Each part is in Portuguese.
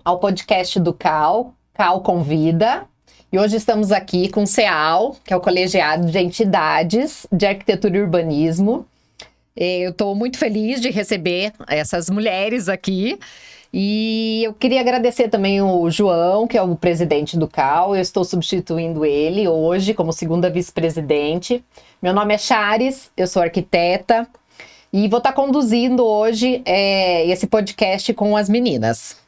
ao podcast do CAL, CAL Convida. E hoje estamos aqui com o CEAL, que é o Colegiado de Entidades de Arquitetura e Urbanismo. Eu estou muito feliz de receber essas mulheres aqui. E eu queria agradecer também o João, que é o presidente do CAL. Eu estou substituindo ele hoje como segunda vice-presidente. Meu nome é Charis, eu sou arquiteta e vou estar conduzindo hoje esse podcast com as meninas.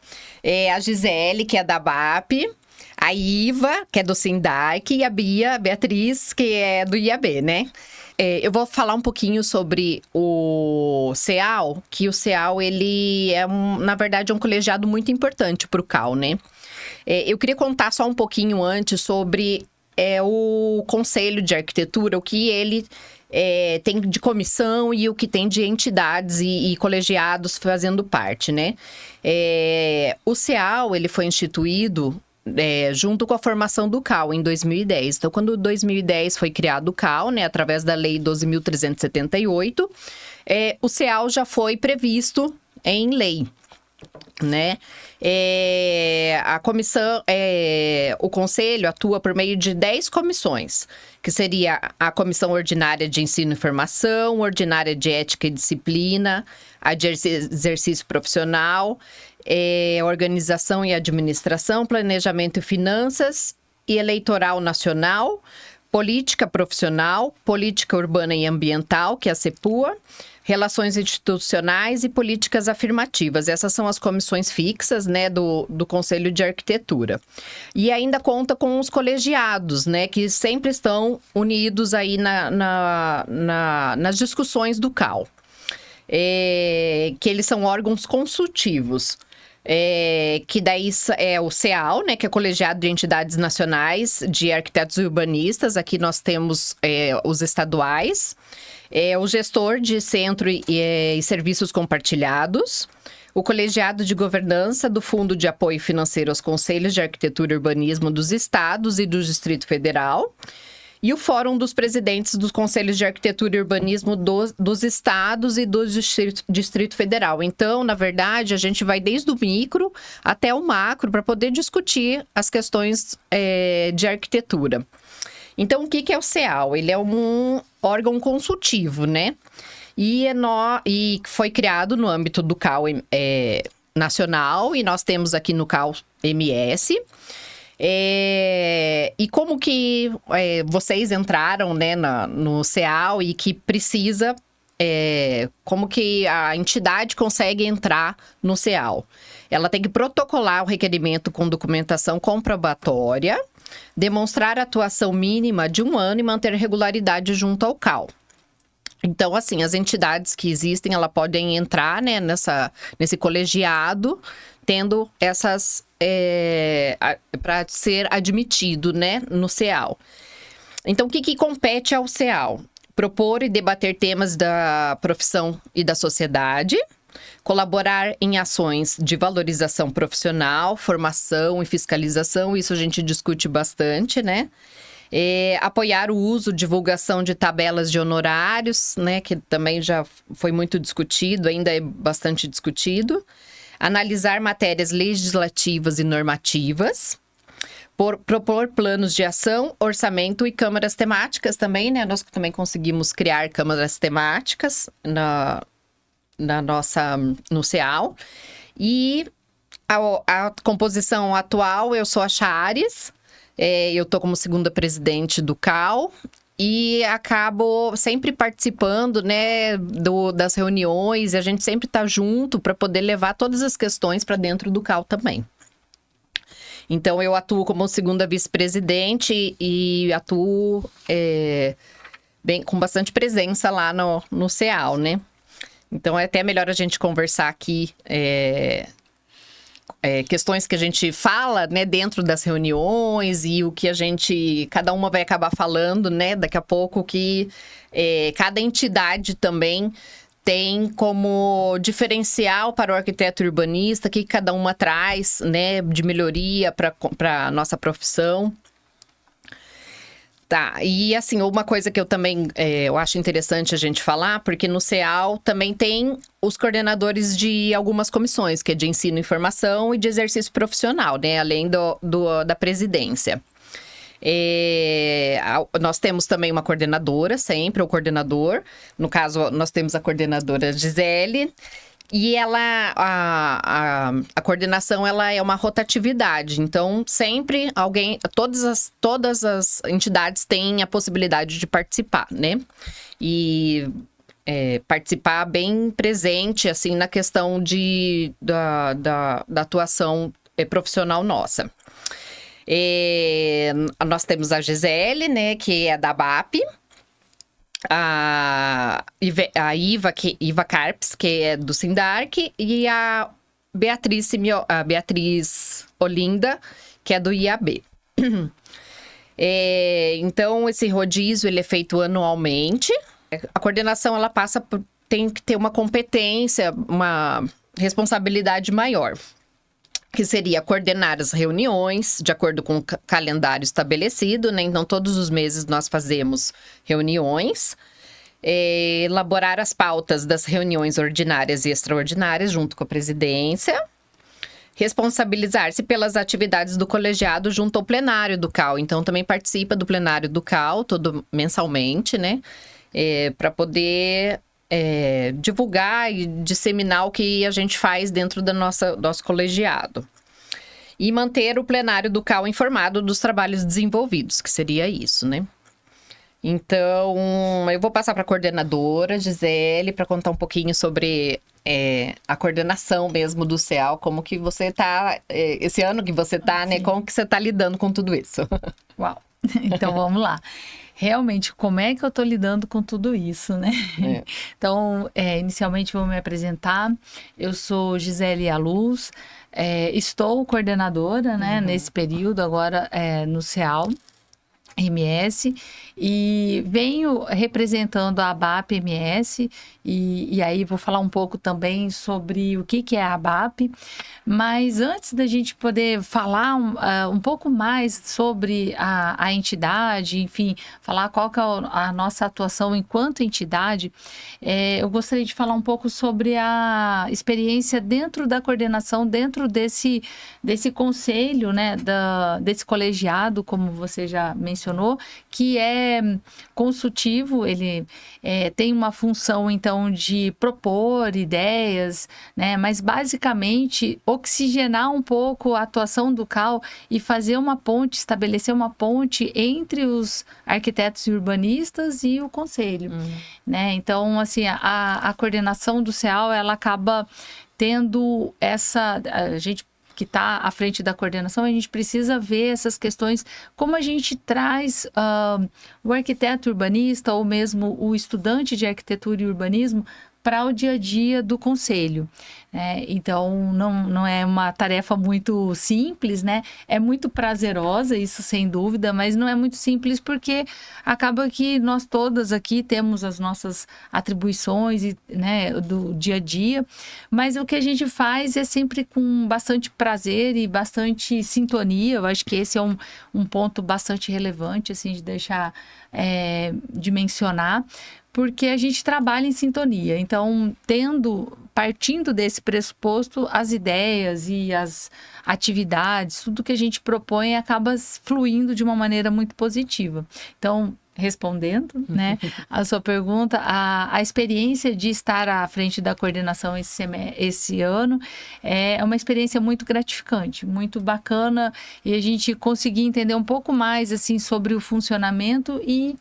A Gisele, que é da BAP, a Iva, que é do Sindarc, e a Beatriz, que é do IAB, né? Eu vou falar um pouquinho sobre o CEAL, que o CEAL, ele é, na verdade, um colegiado muito importante para o CAL, né? Eu queria contar só um pouquinho antes sobre o Conselho de Arquitetura, o que ele tem de comissão e o que tem de entidades e colegiados fazendo parte, né? O CEAL, ele foi instituído junto com a formação do CAL em 2010. Então, quando em 2010 foi criado o CAL, né, através da Lei 12.378, o CEAL já foi previsto em lei, né? A comissão, o conselho atua por meio de 10 comissões, que seria a comissão ordinária de ensino e formação, ordinária de ética e disciplina, a de exercício profissional, organização e administração, planejamento e finanças, e eleitoral nacional, política profissional, política urbana e ambiental, que é a CEPUA, relações institucionais e políticas afirmativas. Essas são as comissões fixas, né, do Conselho de Arquitetura. E ainda conta com os colegiados, né, que sempre estão unidos aí nas discussões do CAL. Que eles são órgãos consultivos. Que daí é o CEAL, né, que é Colegiado de Entidades Nacionais de Arquitetos e Urbanistas. Aqui nós temos os estaduais, o gestor de centro e serviços compartilhados, o Colegiado de Governança do Fundo de Apoio Financeiro aos Conselhos de Arquitetura e Urbanismo dos Estados e do Distrito Federal, e o Fórum dos Presidentes dos Conselhos de Arquitetura e Urbanismo dos Estados e do Distrito Federal. Então, na verdade, a gente vai desde o micro até o macro para poder discutir as questões de arquitetura. Então, o que é o CEAL? Ele é um órgão consultivo, né? E foi criado no âmbito do CAL nacional, e nós temos aqui no CAL MS. E como que vocês entraram, né, no CEAL e que precisa, como que a entidade consegue entrar no CEAL? Ela tem que protocolar o requerimento com documentação comprobatória, demonstrar atuação mínima de 1 ano e manter regularidade junto ao CAL. Então, assim, as entidades que existem, elas podem entrar, né, nesse colegiado, tendo essas para ser admitido, né, no CEAL. Então, o que compete ao CEAL? Propor e debater temas da profissão e da sociedade, colaborar em ações de valorização profissional, formação e fiscalização, isso a gente discute bastante, né? Apoiar o uso, divulgação de tabelas de honorários, né, que também já foi muito discutido, ainda é bastante discutido. Analisar matérias legislativas e normativas, propor planos de ação, orçamento e câmaras temáticas também, né? Nós também conseguimos criar câmaras temáticas no CEAL. E a composição atual, eu sou a Charis, eu estou como segunda presidente do CAL. E acabo sempre participando, né, das reuniões, e a gente sempre está junto para poder levar todas as questões para dentro do CAL também. Então, eu atuo como segunda vice-presidente e atuo com bastante presença lá no CEAL, né? Então, é até melhor a gente conversar aqui questões que a gente fala, né, dentro das reuniões e o que cada uma vai acabar falando, né, daqui a pouco, que cada entidade também tem como diferencial para o arquiteto urbanista, que cada uma traz, né, de melhoria para a nossa profissão. Tá, e assim, uma coisa que eu também eu acho interessante a gente falar, porque no CEAL também tem os coordenadores de algumas comissões, que é de ensino e formação e de exercício profissional, né? Além da presidência. Nós temos também uma coordenadora, sempre, o coordenador. No caso, nós temos a coordenadora Gisele. E a coordenação, ela é uma rotatividade. Então, sempre todas as entidades têm a possibilidade de participar, né? E participar bem presente, assim, na questão da atuação profissional nossa. Nós temos a Gisele, né, que é da BAP. A Iva Carpes, que é do Sindarc, e a Beatriz Olinda, que é do IAB. Então, esse rodízio ele é feito anualmente. A coordenação ela tem que ter uma competência, uma responsabilidade maior, que seria coordenar as reuniões de acordo com o calendário estabelecido, né? Então, todos os meses nós fazemos reuniões, elaborar as pautas das reuniões ordinárias e extraordinárias junto com a presidência, responsabilizar-se pelas atividades do colegiado junto ao plenário do CAL. Então, também participa do plenário do CAL, todo mensalmente, né? Para poder divulgar e disseminar o que a gente faz dentro do nosso colegiado. E manter o plenário do CAL informado dos trabalhos desenvolvidos, que seria isso, né? Então, eu vou passar para a coordenadora, Gisele, para contar um pouquinho sobre a coordenação mesmo do CEAL, como que você está, esse ano que você está, né? Como que você está lidando com tudo isso? Uau! Então, vamos lá. Realmente, como é que eu estou lidando com tudo isso, né? Então, inicialmente vou me apresentar. Eu sou Gisele Aluz, estou coordenadora, né, nesse período agora no CEAL MS, e venho representando a ABAP MS, e aí vou falar um pouco também sobre o que é a ABAP, mas antes da gente poder falar um pouco mais sobre a entidade, enfim, falar qual que é a nossa atuação enquanto entidade, eu gostaria de falar um pouco sobre a experiência dentro da coordenação, dentro desse conselho, né, desse colegiado, como você já mencionou, que é consultivo, ele tem uma função, então, de propor ideias, né, mas basicamente oxigenar um pouco a atuação do CAL e fazer uma ponte, estabelecer uma ponte entre os arquitetos e urbanistas e o conselho, né? Então, assim, a coordenação do CEAL, ela acaba tendo a gente que está à frente da coordenação, a gente precisa ver essas questões, como a gente traz o arquiteto urbanista ou mesmo o estudante de arquitetura e urbanismo para o dia a dia do conselho. Então, não é uma tarefa muito simples, né? É muito prazerosa, isso sem dúvida, mas não é muito simples porque acaba que nós todas aqui temos as nossas atribuições, né, do dia a dia, mas o que a gente faz é sempre com bastante prazer e bastante sintonia. Eu acho que esse é um ponto bastante relevante, assim, de deixar, de mencionar, porque a gente trabalha em sintonia. Então, partindo desse pressuposto, as ideias e as atividades, tudo que a gente propõe acaba fluindo de uma maneira muito positiva. Então, respondendo, né, a sua pergunta, a experiência de estar à frente da coordenação esse ano é uma experiência muito gratificante, muito bacana, e a gente conseguir entender um pouco mais, assim, sobre o funcionamento e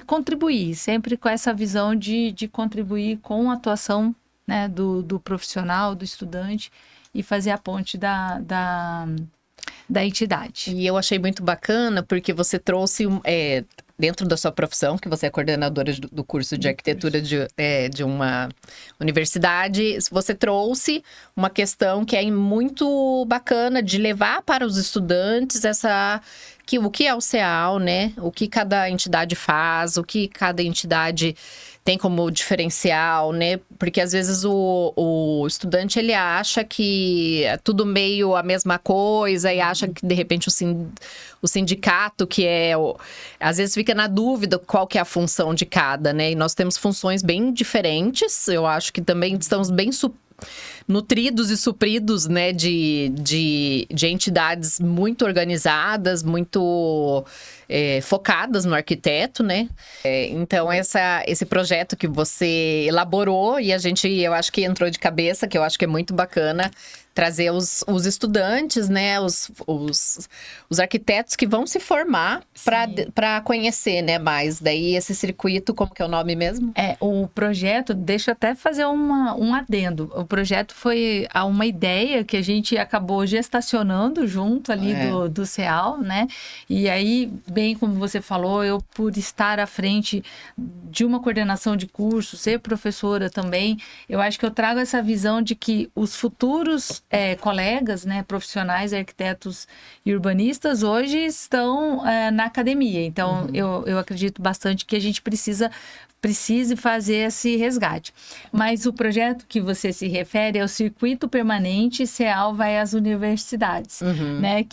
contribuir, sempre com essa visão de contribuir com a atuação, né, do profissional, do estudante, e fazer a ponte da entidade. E eu achei muito bacana porque você trouxe, dentro da sua profissão, que você é coordenadora do curso de arquitetura de uma universidade, você trouxe uma questão que é muito bacana de levar para os estudantes essa o que é o CEAL, né? O que cada entidade faz, o que cada entidade tem como diferencial, né? Porque às vezes o estudante, ele acha que é tudo meio a mesma coisa e acha que, de repente, o sindicato, que às vezes fica na dúvida qual que é a função de cada, né? E nós temos funções bem diferentes. Eu acho que também estamos bem nutridos e supridos, né, de entidades muito organizadas, muito focadas no arquiteto, né? Então, esse projeto que você elaborou e eu acho que entrou de cabeça, que eu acho que é muito bacana, trazer os estudantes, né, os arquitetos que vão se formar para conhecer, né, mais. Daí esse circuito, como que é o nome mesmo? O projeto, deixa eu até fazer um adendo. O projeto foi uma ideia que a gente acabou gestacionando junto ali do CEAL, né? E aí, bem como você falou, eu por estar à frente de uma coordenação de curso, ser professora também, eu acho que eu trago essa visão de que os futuros colegas, né, profissionais, arquitetos e urbanistas, hoje estão na academia. Então, eu acredito bastante que a gente precise fazer esse resgate. Mas o projeto que você se refere é o Circuito Permanente CEAL vai às universidades, né?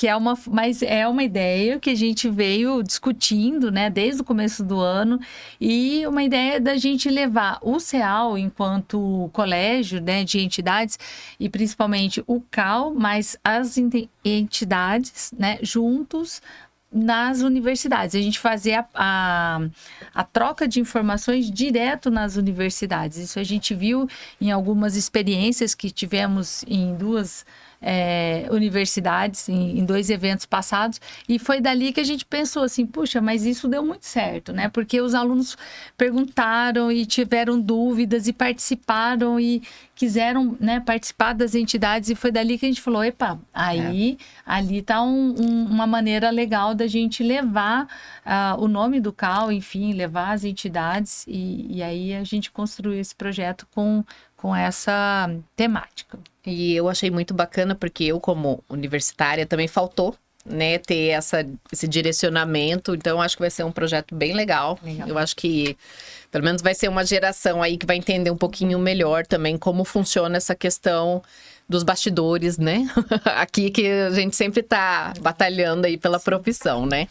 Mas é uma ideia que a gente veio discutindo, né, desde o começo do ano, e uma ideia da gente levar o CEAL enquanto colégio, né, de entidades, e principalmente o CAL, mas as entidades, né, juntos nas universidades. A gente fazer a troca de informações direto nas universidades. Isso a gente viu em algumas experiências que tivemos em duas universidades, em 2 eventos passados, e foi dali que a gente pensou assim, puxa, mas isso deu muito certo, né? Porque os alunos perguntaram e tiveram dúvidas e participaram e quiseram, né, participar das entidades, e foi dali que a gente falou, epa, ali está uma maneira legal da gente levar o nome do CAL, enfim, levar as entidades, e aí a gente construiu esse projeto com essa temática. E eu achei muito bacana, porque eu, como universitária, também faltou, né, ter esse direcionamento. Então, acho que vai ser um projeto bem legal. Eu acho que, pelo menos, vai ser uma geração aí que vai entender um pouquinho melhor também como funciona essa questão dos bastidores, né? Aqui que a gente sempre está batalhando aí pela profissão, né?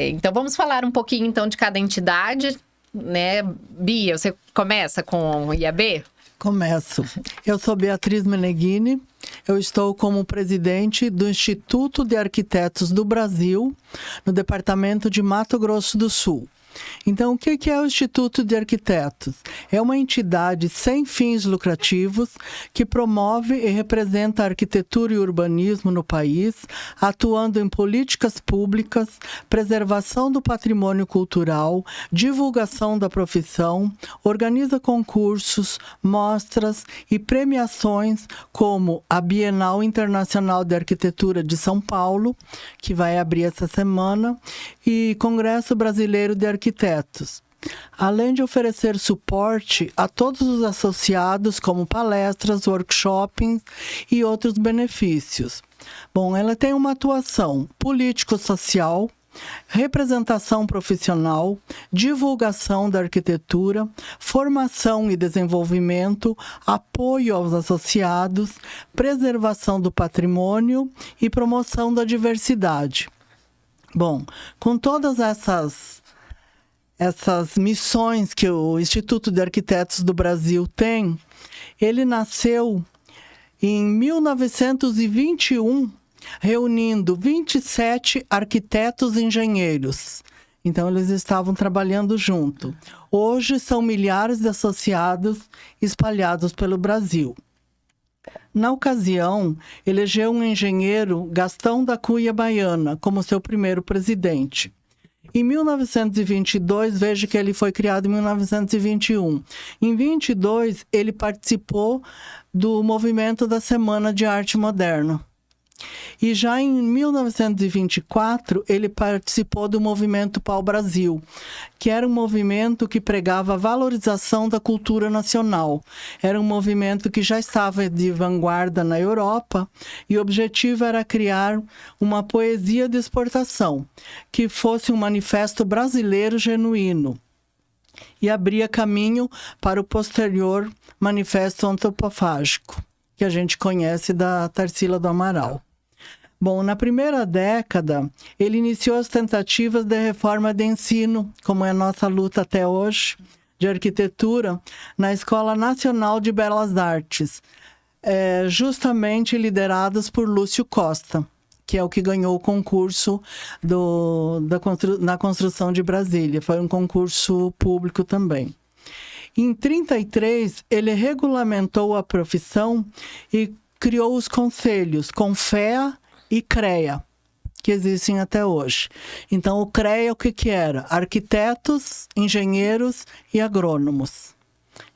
Então, vamos falar um pouquinho, então, de cada entidade, né? Bia, você começa com o IAB? Começo. Eu sou Beatriz Meneghini, eu estou como presidente do Instituto de Arquitetos do Brasil, no departamento de Mato Grosso do Sul. Então, o que é o Instituto de Arquitetos? É uma entidade sem fins lucrativos que promove e representa a arquitetura e urbanismo no país, atuando em políticas públicas, preservação do patrimônio cultural, divulgação da profissão, organiza concursos, mostras e premiações como a Bienal Internacional de Arquitetura de São Paulo, que vai abrir essa semana, e Congresso Brasileiro de Arquitetos. Além de oferecer suporte a todos os associados, como palestras, workshops e outros benefícios. Bom, ela tem uma atuação político-social, representação profissional, divulgação da arquitetura, formação e desenvolvimento, apoio aos associados, preservação do patrimônio e promoção da diversidade. Bom, com todas essas missões que o Instituto de Arquitetos do Brasil tem, ele nasceu em 1921, reunindo 27 arquitetos e engenheiros. Então, eles estavam trabalhando junto. Hoje, são milhares de associados espalhados pelo Brasil. Na ocasião, elegeu um engenheiro, Gastão da Cunha Baiana, como seu primeiro presidente. Em 1922, veja que ele foi criado em 1921. Em 22, ele participou do movimento da Semana de Arte Moderna. E já em 1924, ele participou do movimento Pau-Brasil, que era um movimento que pregava a valorização da cultura nacional. Era um movimento que já estava de vanguarda na Europa e o objetivo era criar uma poesia de exportação, que fosse um manifesto brasileiro genuíno e abria caminho para o posterior manifesto antropofágico, que a gente conhece da Tarsila do Amaral. Bom, na primeira década, ele iniciou as tentativas de reforma de ensino, como é a nossa luta até hoje, de arquitetura, na Escola Nacional de Belas Artes, justamente lideradas por Lúcio Costa, que é o que ganhou o concurso na construção de Brasília. Foi um concurso público também. Em 1933, ele regulamentou a profissão e criou os conselhos CONFEA e CREA, que existem até hoje. Então, o CREA, o que era? Arquitetos, engenheiros e agrônomos.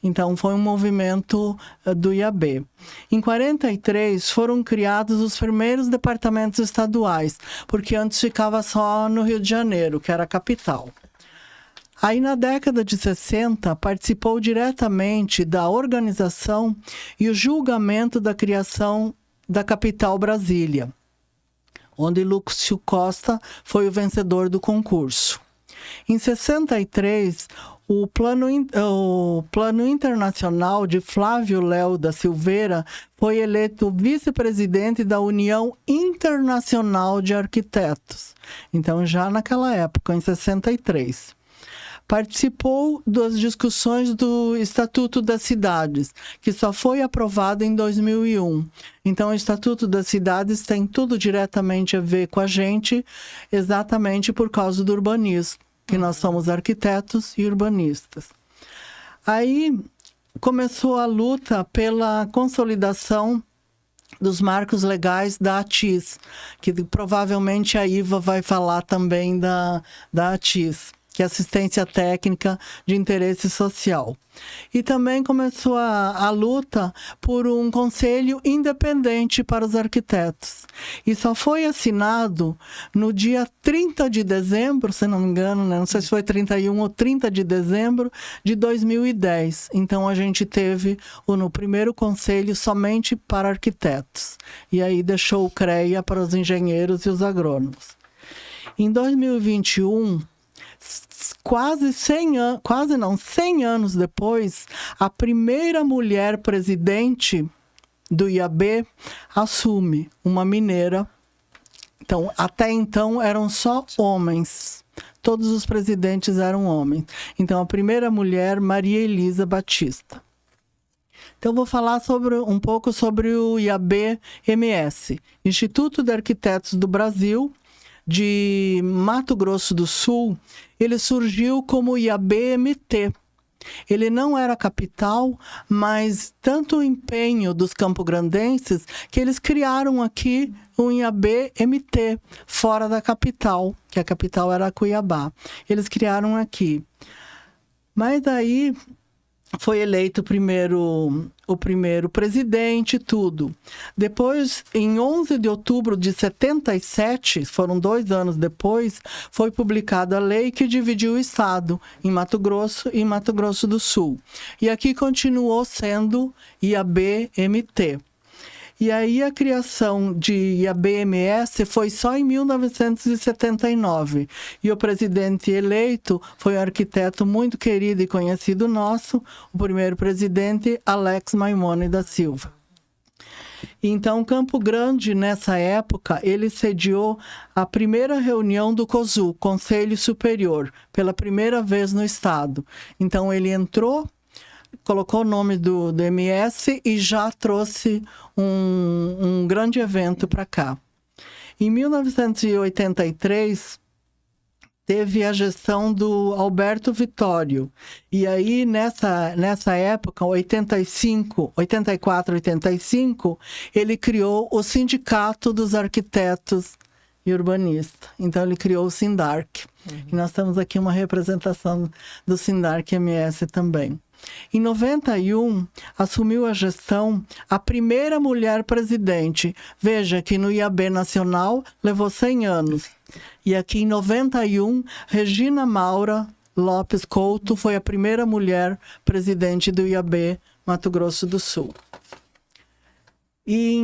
Então, foi um movimento do IAB. Em 1943, foram criados os primeiros departamentos estaduais, porque antes ficava só no Rio de Janeiro, que era a capital. Aí, na década de 60, participou diretamente da organização e o julgamento da criação da capital Brasília, onde Lúcio Costa foi o vencedor do concurso. Em 63, o Plano Internacional de Flávio Léo da Silveira foi eleito vice-presidente da União Internacional de Arquitetos. Então, já naquela época, em 63. Participou das discussões do Estatuto das Cidades, que só foi aprovado em 2001. Então, o Estatuto das Cidades tem tudo diretamente a ver com a gente, exatamente por causa do urbanismo, que nós somos arquitetos e urbanistas. Aí começou a luta pela consolidação dos marcos legais da ATIS, que provavelmente a Iva vai falar também da ATIS, que é Assistência Técnica de Interesse Social. E também começou a luta por um conselho independente para os arquitetos. E só foi assinado no dia 30 de dezembro, se não me engano, né? Não sei se foi 31 ou 30 de dezembro de 2010. Então, a gente teve no primeiro conselho somente para arquitetos. E aí deixou o CREA para os engenheiros e os agrônomos. Em 2021... Quase 100 anos depois, a primeira mulher presidente do IAB assume, uma mineira. Então, até então eram só homens. Todos os presidentes eram homens. Então, a primeira mulher, Maria Elisa Batista. Então, vou falar um pouco sobre o IAB-MS, Instituto de Arquitetos do Brasil, de Mato Grosso do Sul. Ele surgiu como IAB-MT. Ele não era capital, mas tanto o empenho dos campograndenses que eles criaram aqui um IAB-MT, fora da capital, que a capital era Cuiabá. Eles criaram aqui. Mas daí foi eleito o primeiro presidente, tudo. Depois, em 11 de outubro de 77, foram 2 anos depois, foi publicada a lei que dividiu o estado em Mato Grosso e Mato Grosso do Sul. E aqui continuou sendo IAB-MT. E aí a criação de IAB-MS foi só em 1979. E o presidente eleito foi um arquiteto muito querido e conhecido nosso, o primeiro presidente, Alex Maimone da Silva. Então, Campo Grande, nessa época, ele sediou a primeira reunião do COSU, Conselho Superior, pela primeira vez no estado. Então, ele entrou, colocou o nome do MS e já trouxe um grande evento para cá. Em 1983, teve a gestão do Alberto Vitório. E aí, nessa época, 84, 85, ele criou o Sindicato dos Arquitetos e Urbanistas. Então, ele criou o SINDARC. E nós temos aqui uma representação do SINDARC-MS também. Em 91, assumiu a gestão a primeira mulher presidente. Veja que no IAB Nacional levou 100 anos. E aqui em 91, Regina Maura Lopes Couto foi a primeira mulher presidente do IAB Mato Grosso do Sul. E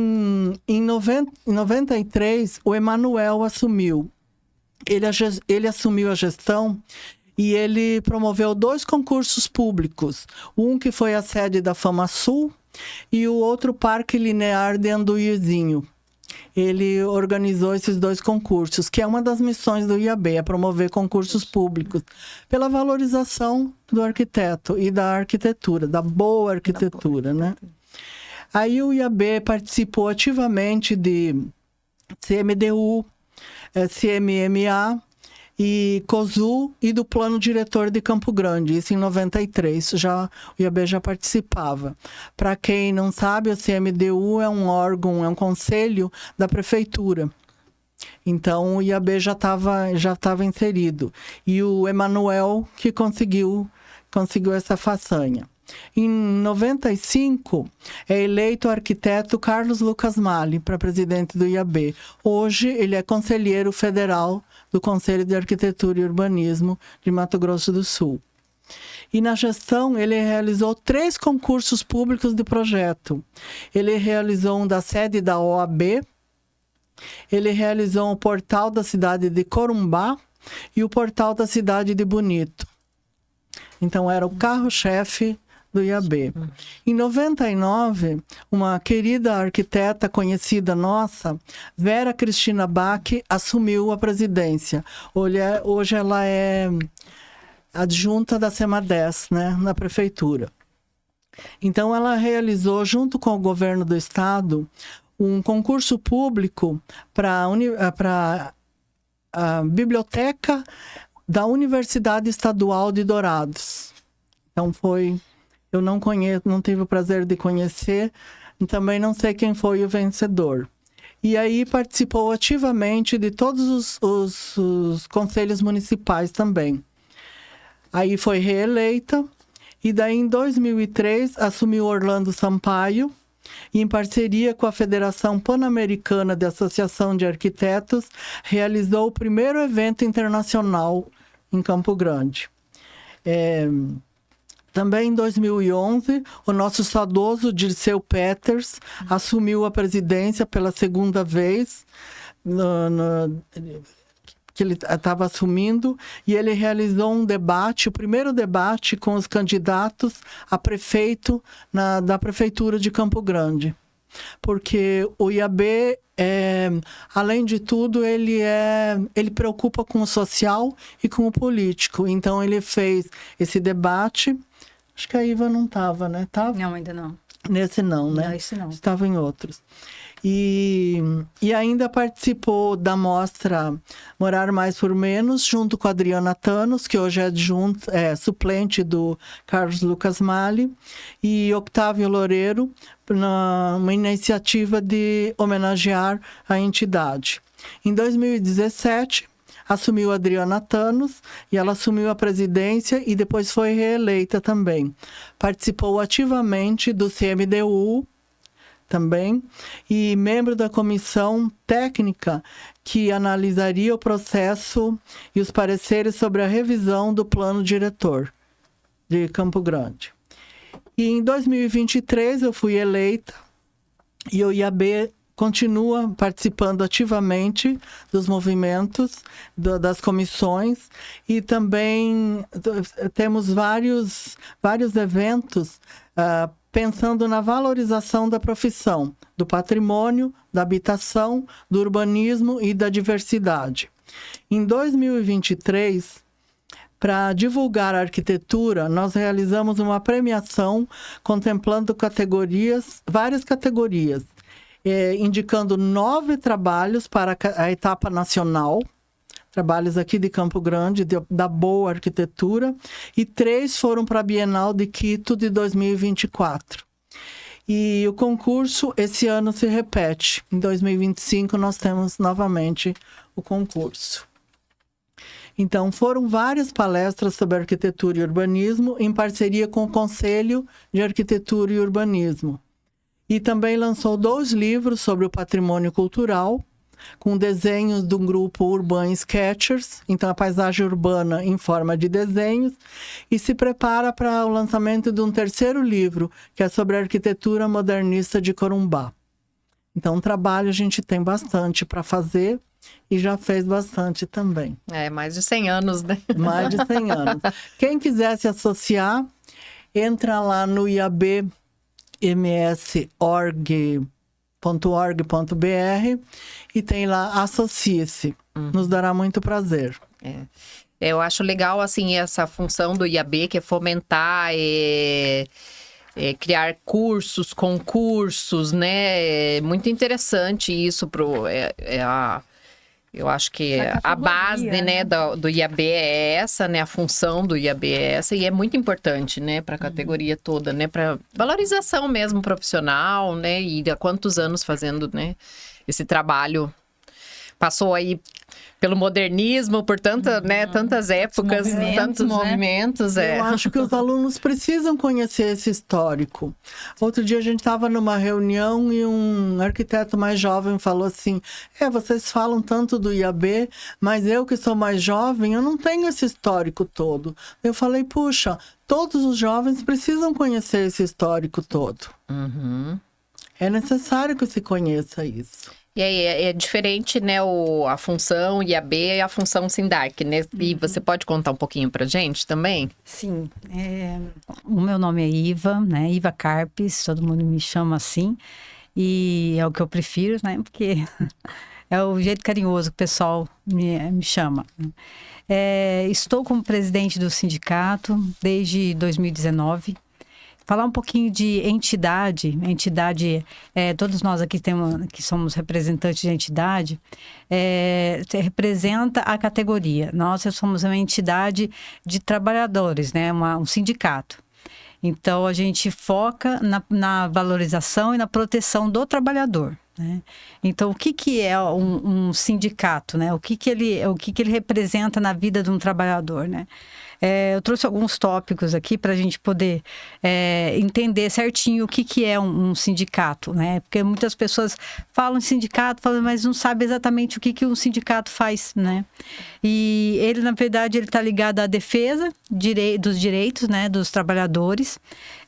em 93, o Emanuel assumiu. Ele assumiu a gestão e ele promoveu 2 concursos públicos. Um que foi a sede da FamaSul e o outro Parque Linear de Anduizinho. Ele organizou esses 2 concursos, que é uma das missões do IAB, é promover concursos públicos, pela valorização do arquiteto e da arquitetura, da boa arquitetura, né? Aí o IAB participou ativamente de CMDU, CMMA e COSU e do Plano Diretor de Campo Grande, isso em 93, o IAB já participava. Para quem não sabe, o CMDU é um órgão, é um conselho da prefeitura. Então o IAB já estava inserido. E o Emanuel que conseguiu essa façanha. Em 95, é eleito o arquiteto Carlos Lucas Mali para presidente do IAB. Hoje, ele é conselheiro federal do Conselho de Arquitetura e Urbanismo de Mato Grosso do Sul. E na gestão, ele realizou 3 concursos públicos de projeto. Ele realizou um da sede da OAB, ele realizou o portal da cidade de Corumbá e o portal da cidade de Bonito. Então, era o carro-chefe do IAB. Em 99, uma querida arquiteta conhecida nossa, Vera Cristina Bach, assumiu a presidência. Hoje ela é adjunta da SEMA-10, né, na prefeitura. Então ela realizou, junto com o governo do estado, um concurso público para a biblioteca da Universidade Estadual de Dourados. Então eu não conheço, não tive o prazer de conhecer, e também não sei quem foi o vencedor. E aí participou ativamente de todos os conselhos municipais também. Aí foi reeleita, e daí em 2003 assumiu Orlando Sampaio, e em parceria com a Federação Pan-Americana de Associação de Arquitetos, realizou o primeiro evento internacional em Campo Grande. Também em 2011, o nosso saudoso Dirceu Peters assumiu a presidência pela segunda vez que ele estava assumindo, e ele realizou um debate, o primeiro debate com os candidatos a prefeito da Prefeitura de Campo Grande. Porque o IAB, além de tudo, ele preocupa com o social e com o político. Então, ele fez esse debate. Acho que a Iva não estava, né? Tava? Não, ainda não. Nesse não, né? Não, esse não. Estava em outros. E ainda participou da mostra Morar Mais por Menos, junto com a Adriana Thanos, que hoje é suplente do Carlos Lucas Mali, e Octávio Loureiro, numa iniciativa de homenagear a entidade. Em 2017, assumiu a Adriana Thanos, e ela assumiu a presidência e depois foi reeleita também. Participou ativamente do CMDU também, e membro da comissão técnica que analisaria o processo e os pareceres sobre a revisão do plano diretor de Campo Grande. E em 2023 eu fui eleita, e o IAB continua participando ativamente dos movimentos, das comissões, e também temos vários eventos pensando na valorização da profissão, do patrimônio, da habitação, do urbanismo e da diversidade. Em 2023, para divulgar a arquitetura, nós realizamos uma premiação contemplando várias categorias, indicando 9 trabalhos para a etapa nacional, trabalhos aqui de Campo Grande, da boa arquitetura, e 3 foram para a Bienal de Quito de 2024. E o concurso, esse ano, se repete. Em 2025, nós temos novamente o concurso. Então, foram várias palestras sobre arquitetura e urbanismo, em parceria com o Conselho de Arquitetura e Urbanismo. E também lançou 2 livros sobre o patrimônio cultural, com desenhos de um grupo Urban Sketchers, então a paisagem urbana em forma de desenhos, e se prepara para o lançamento de um 3º livro, que é sobre a arquitetura modernista de Corumbá. Então, trabalho a gente tem bastante para fazer e já fez bastante também. Mais de 100 anos, né? Mais de 100 anos. Quem quiser se associar, entra lá no iabms.org.br e tem lá associe-se. Nos dará muito prazer. Eu acho legal, assim, essa função do IAB, que é fomentar, criar cursos, concursos, né? É muito interessante isso eu acho que a base, né, do IAB é essa, né? A função do IAB é essa, e é muito importante, né, para a categoria toda, né? Para valorização mesmo profissional, né? E há quantos anos fazendo, né, esse trabalho. Passou aí pelo modernismo, por né, tantas épocas, tantos movimentos. Eu acho que os alunos precisam conhecer esse histórico. Outro dia a gente estava numa reunião e um arquiteto mais jovem falou assim, vocês falam tanto do IAB, mas eu que sou mais jovem, eu não tenho esse histórico todo. Eu falei, puxa, todos os jovens precisam conhecer esse histórico todo. É necessário que se conheça isso. E aí é diferente, né, a função IAB e a função Sindarc, né? E você pode contar um pouquinho pra gente também? Sim. O meu nome é Iva, né? Iva Carpes, todo mundo me chama assim. E é o que eu prefiro, né? Porque é o jeito carinhoso que o pessoal me chama. Estou como presidente do sindicato desde 2019. Falar um pouquinho de entidade, todos nós aqui que somos representantes de entidade, representa a categoria. Nós somos uma entidade de trabalhadores, né? Um sindicato. Então, a gente foca na valorização e na proteção do trabalhador, né? Então, o que é um sindicato, né? O que ele representa na vida de um trabalhador, né? Eu trouxe alguns tópicos aqui para a gente poder entender certinho o que é um sindicato, né? Porque muitas pessoas falam em sindicato, mas não sabem exatamente o que um sindicato faz, né? E ele, na verdade, ele está ligado à defesa dos direitos, né, dos trabalhadores.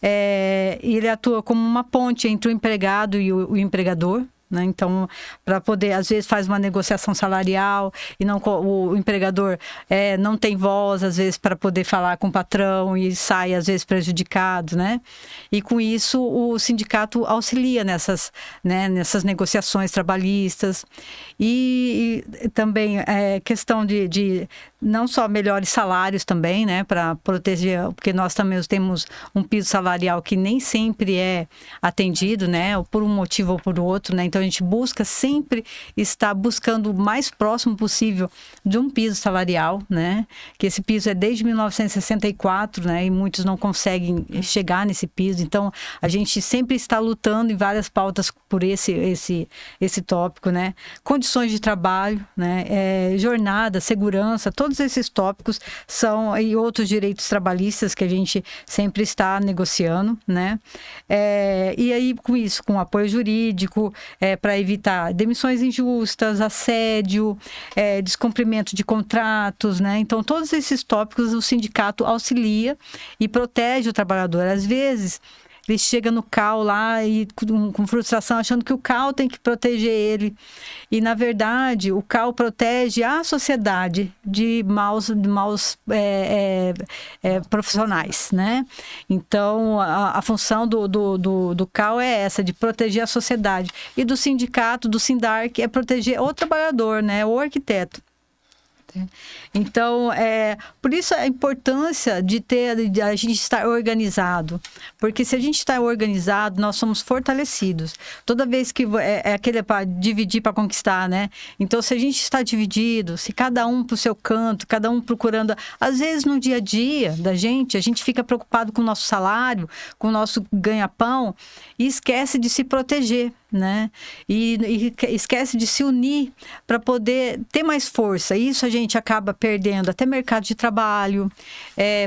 E ele atua como uma ponte entre o empregado e o empregador, né? Então, para poder, às vezes faz uma negociação salarial e o empregador não tem voz, às vezes, para poder falar com o patrão e sai, às vezes, prejudicado, né? E com isso, o sindicato auxilia nessas negociações trabalhistas e também questão de não só melhores salários também, né? Para proteger, porque nós também temos um piso salarial que nem sempre é atendido, né? Ou por um motivo ou por outro, né? Então, a gente busca sempre estar buscando o mais próximo possível de um piso salarial, né? Que esse piso é desde 1964, né? E muitos não conseguem chegar nesse piso. Então, a gente sempre está lutando em várias pautas por esse tópico, né? Condições de trabalho, né? Jornada, segurança, todos esses tópicos e outros direitos trabalhistas que a gente sempre está negociando, né? E aí, com isso, com apoio jurídico, para evitar demissões injustas, assédio, descumprimento de contratos, né? Então, todos esses tópicos o sindicato auxilia e protege o trabalhador. Às vezes, ele chega no CAL lá e com frustração, achando que o CAL tem que proteger ele. E, na verdade, o CAL protege a sociedade de maus profissionais, né? Então, a função do CAL é essa, de proteger a sociedade. E do sindicato, do Sindarc, é proteger o trabalhador, né? O arquiteto. Então, por isso a importância de a gente estar organizado. Porque se a gente está organizado, nós somos fortalecidos. Toda vez que aquele para dividir para conquistar, né? Então, se a gente está dividido, se cada um para o seu canto, cada um procurando... Às vezes, no dia a dia da gente, a gente fica preocupado com o nosso salário, com o nosso ganha-pão e esquece de se proteger, né? E esquece de se unir para poder ter mais força. Isso a gente acaba perdendo até mercado de trabalho,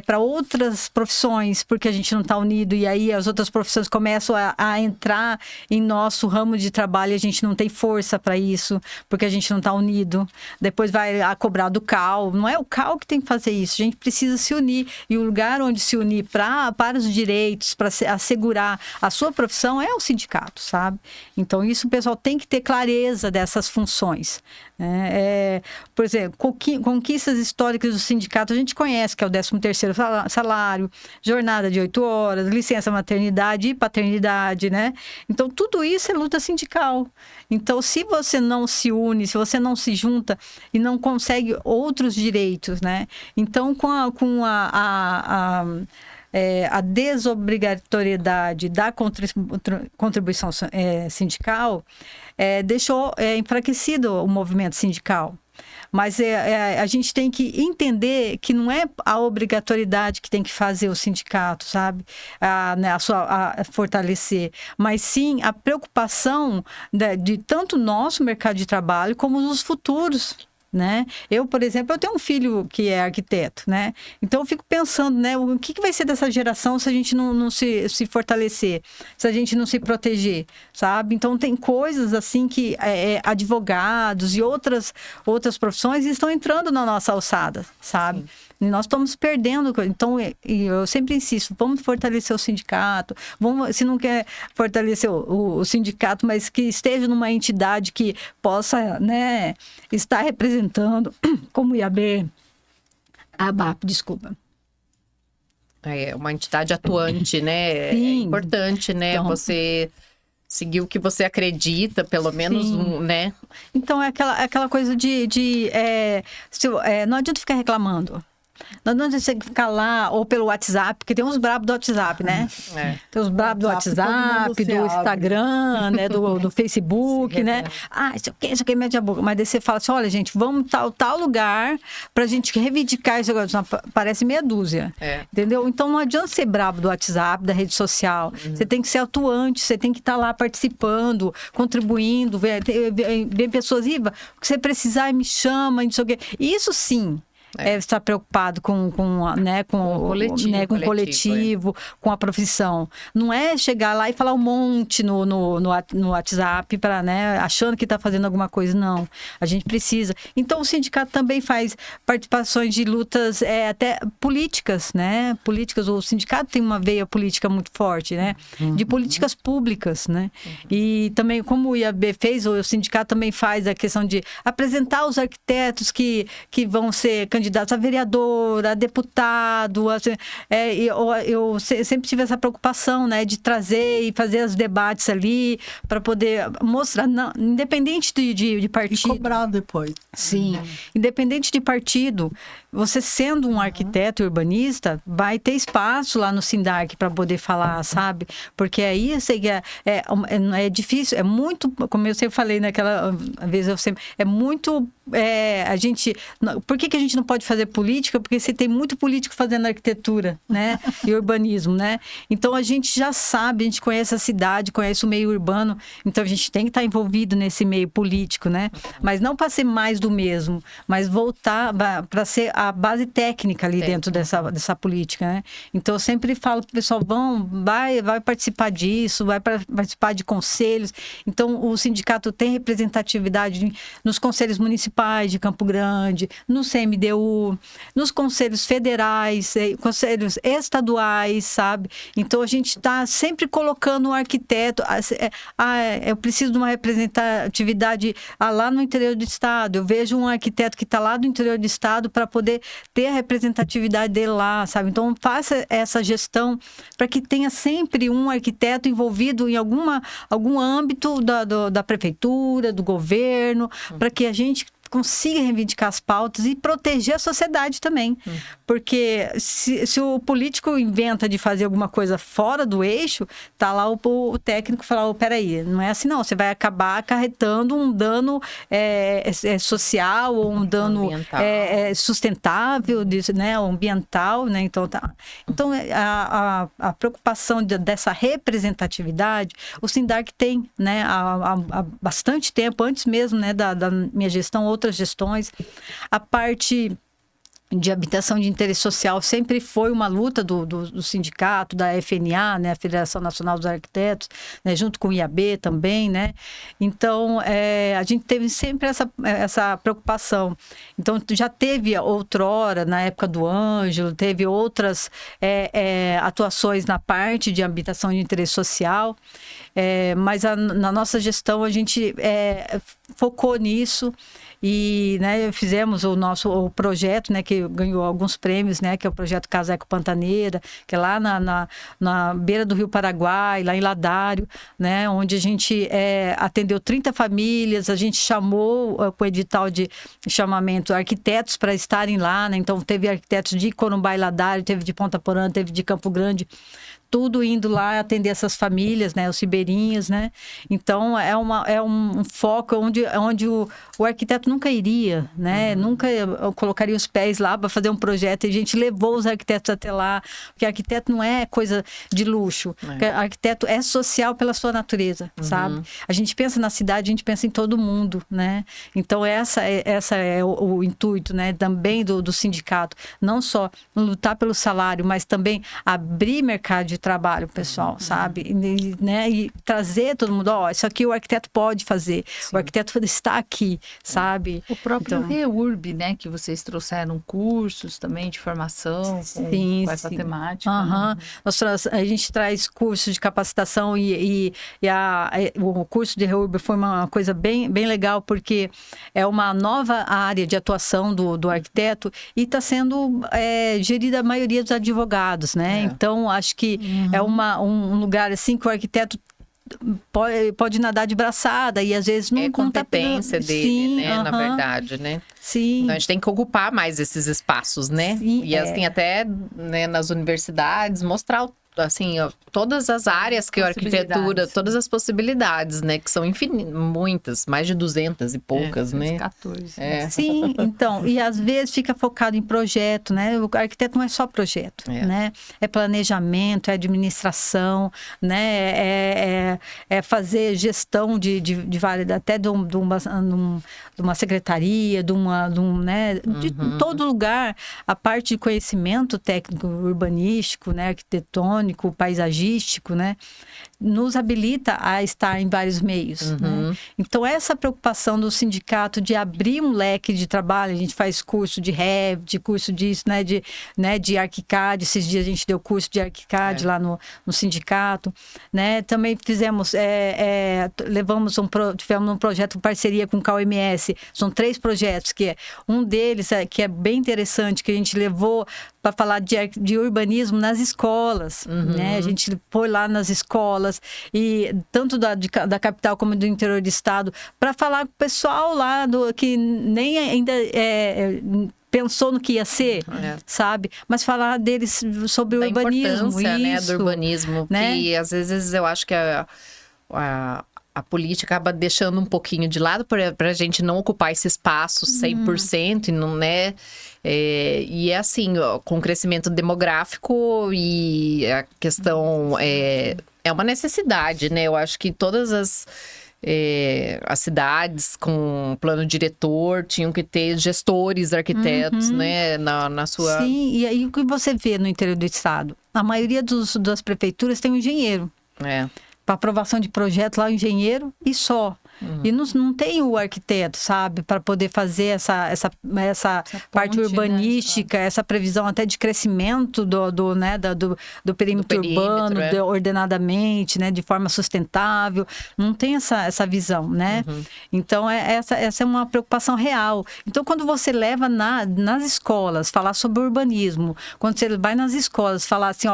para outras profissões, porque a gente não está unido, e aí as outras profissões começam a entrar em nosso ramo de trabalho e a gente não tem força para isso, porque a gente não está unido. Depois vai a cobrar do CAL. Não é o CAL que tem que fazer isso, a gente precisa se unir. E o lugar onde se unir para os direitos, para assegurar a sua profissão, é o sindicato, sabe? Então, isso o pessoal tem que ter clareza dessas funções. Por exemplo, conquistas históricas do sindicato, a gente conhece, que é o 13º salário, jornada de 8 horas, licença maternidade e paternidade, né? Então, tudo isso é luta sindical. Então, se você não se une, se você não se junta e não consegue outros direitos, né? Então, com a desobrigatoriedade da contribuição sindical deixou enfraquecido o movimento sindical. Mas a gente tem que entender que não é a obrigatoriedade que tem que fazer o sindicato, sabe? A fortalecer, mas sim a preocupação de tanto o nosso mercado de trabalho como os futuros. Né? Eu, por exemplo, eu tenho um filho que é arquiteto, né? Então eu fico pensando, né, o que vai ser dessa geração se a gente não se fortalecer, se a gente não se proteger, sabe? Então tem coisas assim que advogados e outras profissões estão entrando na nossa alçada, sabe? Sim. E nós estamos perdendo. Então, eu sempre insisto, vamos fortalecer o sindicato, se não quer fortalecer o sindicato, mas que esteja numa entidade que possa, né, estar representando, como o IAB, a ABAP, desculpa. É uma entidade atuante, né? Sim. É importante, né? Então, você seguir o que você acredita, pelo menos, né? Então, é aquela coisa não adianta ficar reclamando. Não adianta você ficar lá, ou pelo WhatsApp, porque tem uns brabos do WhatsApp, né? Tem os brabos do WhatsApp, do Instagram, né? do Facebook, né? Isso aqui mete a boca. Mas daí você fala assim, olha, gente, vamos tal lugar pra gente reivindicar isso agora. Parece meia dúzia, entendeu? Então não adianta ser brabo do WhatsApp, da rede social. Você tem que ser atuante, você tem que estar lá participando, contribuindo, ver pessoas, Iva, o que você precisar, me chama, não sei o quê. Isso sim. Estar preocupado com o coletivo, com a profissão. Não é chegar lá e falar um monte no WhatsApp, né, achando que está fazendo alguma coisa. Não, a gente precisa. Então, o sindicato também faz participações de lutas até políticas, né? O sindicato tem uma veia política muito forte, né? De políticas públicas, né? E também, como o IAB fez, o sindicato também faz a questão de apresentar os arquitetos que vão ser candidatos a vereador, a deputado. Eu sempre tive essa preocupação, né, de trazer e fazer os debates ali para poder mostrar, não, independente de partido. E cobrar depois. Sim. Independente de partido, você sendo um arquiteto urbanista, vai ter espaço lá no Sindarc para poder falar, sabe? Porque aí eu sei que é difícil, é muito, como eu sempre falei naquela vez, é muito. Por que a gente não pode fazer política? Porque você tem muito político fazendo arquitetura, né? E urbanismo, né? Então a gente já sabe, a gente conhece a cidade, conhece o meio urbano, então a gente tem que estar envolvido nesse meio político, né? Mas não para ser mais do mesmo, mas voltar para ser a base técnica ali dentro dessa política, né? Então eu sempre falo pro pessoal, vai participar disso, vai participar de conselhos. Então o sindicato tem representatividade nos conselhos municipais de Campo Grande, no CMDU, nos conselhos federais, conselhos estaduais, sabe? Então a gente está sempre colocando um arquiteto. Eu preciso de uma representatividade lá no interior do estado. Eu vejo um arquiteto que está lá do interior do estado para poder ter a representatividade dele lá, sabe? Então faça essa gestão para que tenha sempre um arquiteto envolvido em algum âmbito da prefeitura, do governo, para que a gente consiga reivindicar as pautas e proteger a sociedade também. Porque se o político inventa de fazer alguma coisa fora do eixo, tá lá o técnico falar, peraí, não é assim não, você vai acabar acarretando um dano social ou um dano sustentável, né, ambiental, né? Então, a preocupação dessa representatividade, o Sindarc tem, né, há bastante tempo, antes mesmo, né, da minha gestão, outras gestões. A parte de habitação de interesse social sempre foi uma luta do sindicato, da FNA, né, a Federação Nacional dos Arquitetos, né, junto com o IAB também, né? Então, a gente teve sempre essa preocupação. Então, já teve outrora, na época do Ângelo, teve outras atuações na parte de habitação de interesse social, mas na nossa gestão a gente focou nisso. E, né, fizemos o projeto, né, que ganhou alguns prêmios, né, que é o projeto Caseco Pantaneira, que é lá na beira do Rio Paraguai, lá em Ladário, né, onde a gente atendeu 30 famílias, a gente chamou com o edital de chamamento arquitetos para estarem lá, né, então teve arquitetos de Corumbá e Ladário, teve de Ponta Porã, teve de Campo Grande, tudo indo lá atender essas famílias, né, os ribeirinhos, né? Então, é um foco onde o arquiteto nunca iria, né? Nunca colocaria os pés lá para fazer um projeto, e a gente levou os arquitetos até lá, porque arquiteto não é coisa de luxo, arquiteto é social pela sua natureza, sabe? A gente pensa na cidade, a gente pensa em todo mundo, né? Então, essa é o intuito, né, também do sindicato, não só lutar pelo salário, mas também abrir mercado de trabalho, pessoal, sabe? Né? E trazer todo mundo, isso aqui o arquiteto pode fazer, o arquiteto está aqui, sabe? O próprio REURB, né? Que vocês trouxeram cursos também de formação com essa temática. A gente traz cursos de capacitação e o curso de REURB foi uma coisa bem legal, porque é uma nova área de atuação do arquiteto e está sendo gerida a maioria dos advogados, né? Então, acho que é um lugar assim que o arquiteto pode nadar de braçada e às vezes não competência dele, né, na verdade, né? Sim. Então a gente tem que ocupar mais esses espaços, né? Sim, e assim, até, né, nas universidades, mostrar assim, todas as áreas que a arquitetura, todas as possibilidades, né, que são muitas, mais de 200 e poucas, né? 14. Sim, então, e às vezes fica focado em projeto, né? O arquiteto não é só projeto, né? É planejamento, é administração, né? É fazer gestão de várias, até de uma secretaria, né? De todo lugar, a parte de conhecimento técnico urbanístico, né? Arquitetônico, paisagístico, né, nos habilita a estar em vários meios, né? Então, essa preocupação do sindicato de abrir um leque de trabalho, a gente faz curso de Revit, curso disso, de ArchiCAD, esses dias a gente deu curso de ArchiCAD lá no sindicato, né? Também fizemos, tivemos um projeto em parceria com o CAUMS, são 3 projetos, um deles que é bem interessante, que a gente levou para falar de urbanismo nas escolas, né? A gente foi lá nas escolas, e tanto da capital como do interior do estado, para falar com o pessoal lá que nem ainda pensou no que ia ser, sabe? Mas falar deles sobre o urbanismo. Importância, né, do urbanismo, né? Que às vezes eu acho que a política acaba deixando um pouquinho de lado para a gente não ocupar esse espaço 100% e não, né? E assim, com o crescimento demográfico e a questão é uma necessidade, né? Eu acho que todas as cidades com plano diretor tinham que ter gestores, arquitetos, né? Na sua... Sim, e aí o que você vê no interior do estado? A maioria das prefeituras tem um engenheiro. Para aprovação de projeto lá, o engenheiro e só. E não tem o arquiteto, sabe? Para poder fazer essa parte ponte, urbanística, né? Essa previsão até de crescimento do perímetro urbano, ordenadamente, né? De forma sustentável. Não tem essa visão, né? Então, essa é uma preocupação real. Então, quando você leva nas escolas, falar sobre urbanismo, quando você vai nas escolas falar assim,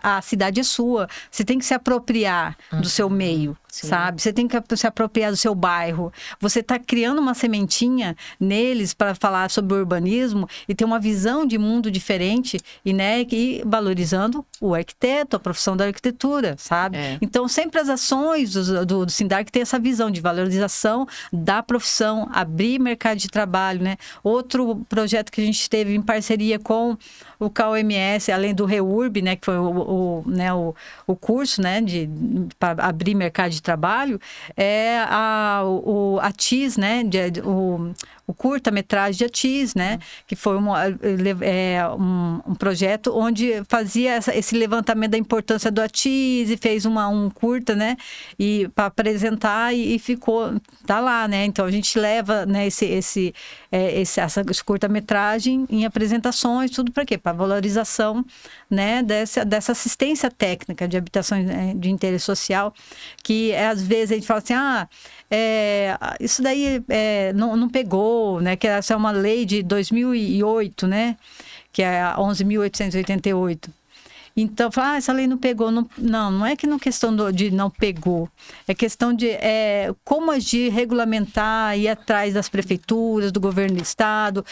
a cidade é sua, você tem que se apropriar do seu meio, sabe? Você tem que se apropriar do seu bairro. Você está criando uma sementinha neles para falar sobre o urbanismo e ter uma visão de mundo diferente e valorizando o arquiteto, a profissão da arquitetura, sabe? Então, sempre as ações do Sindarc tem essa visão de valorização da profissão, abrir mercado de trabalho, né? Outro projeto que a gente teve em parceria com o CAUMS, além do REURB, né, que foi o curso, né, para abrir mercado de trabalho, é a TIS, né, o curta-metragem de ATIS, né? Que foi um projeto onde fazia esse levantamento da importância do ATIS e fez um curta, né? E para apresentar e tá lá, né? Então a gente leva, né, esse curta-metragem em apresentações, tudo para quê? Para valorização, né, dessa assistência técnica de habitações, né, de interesse social, que às vezes a gente fala assim, isso daí não pegou, né? Que essa é uma lei de 2008, né? Que é a 11.888. Então, fala, essa lei não pegou. Não é que não questão de não pegou. É questão de como agir, regulamentar, ir atrás das prefeituras, do governo do estado,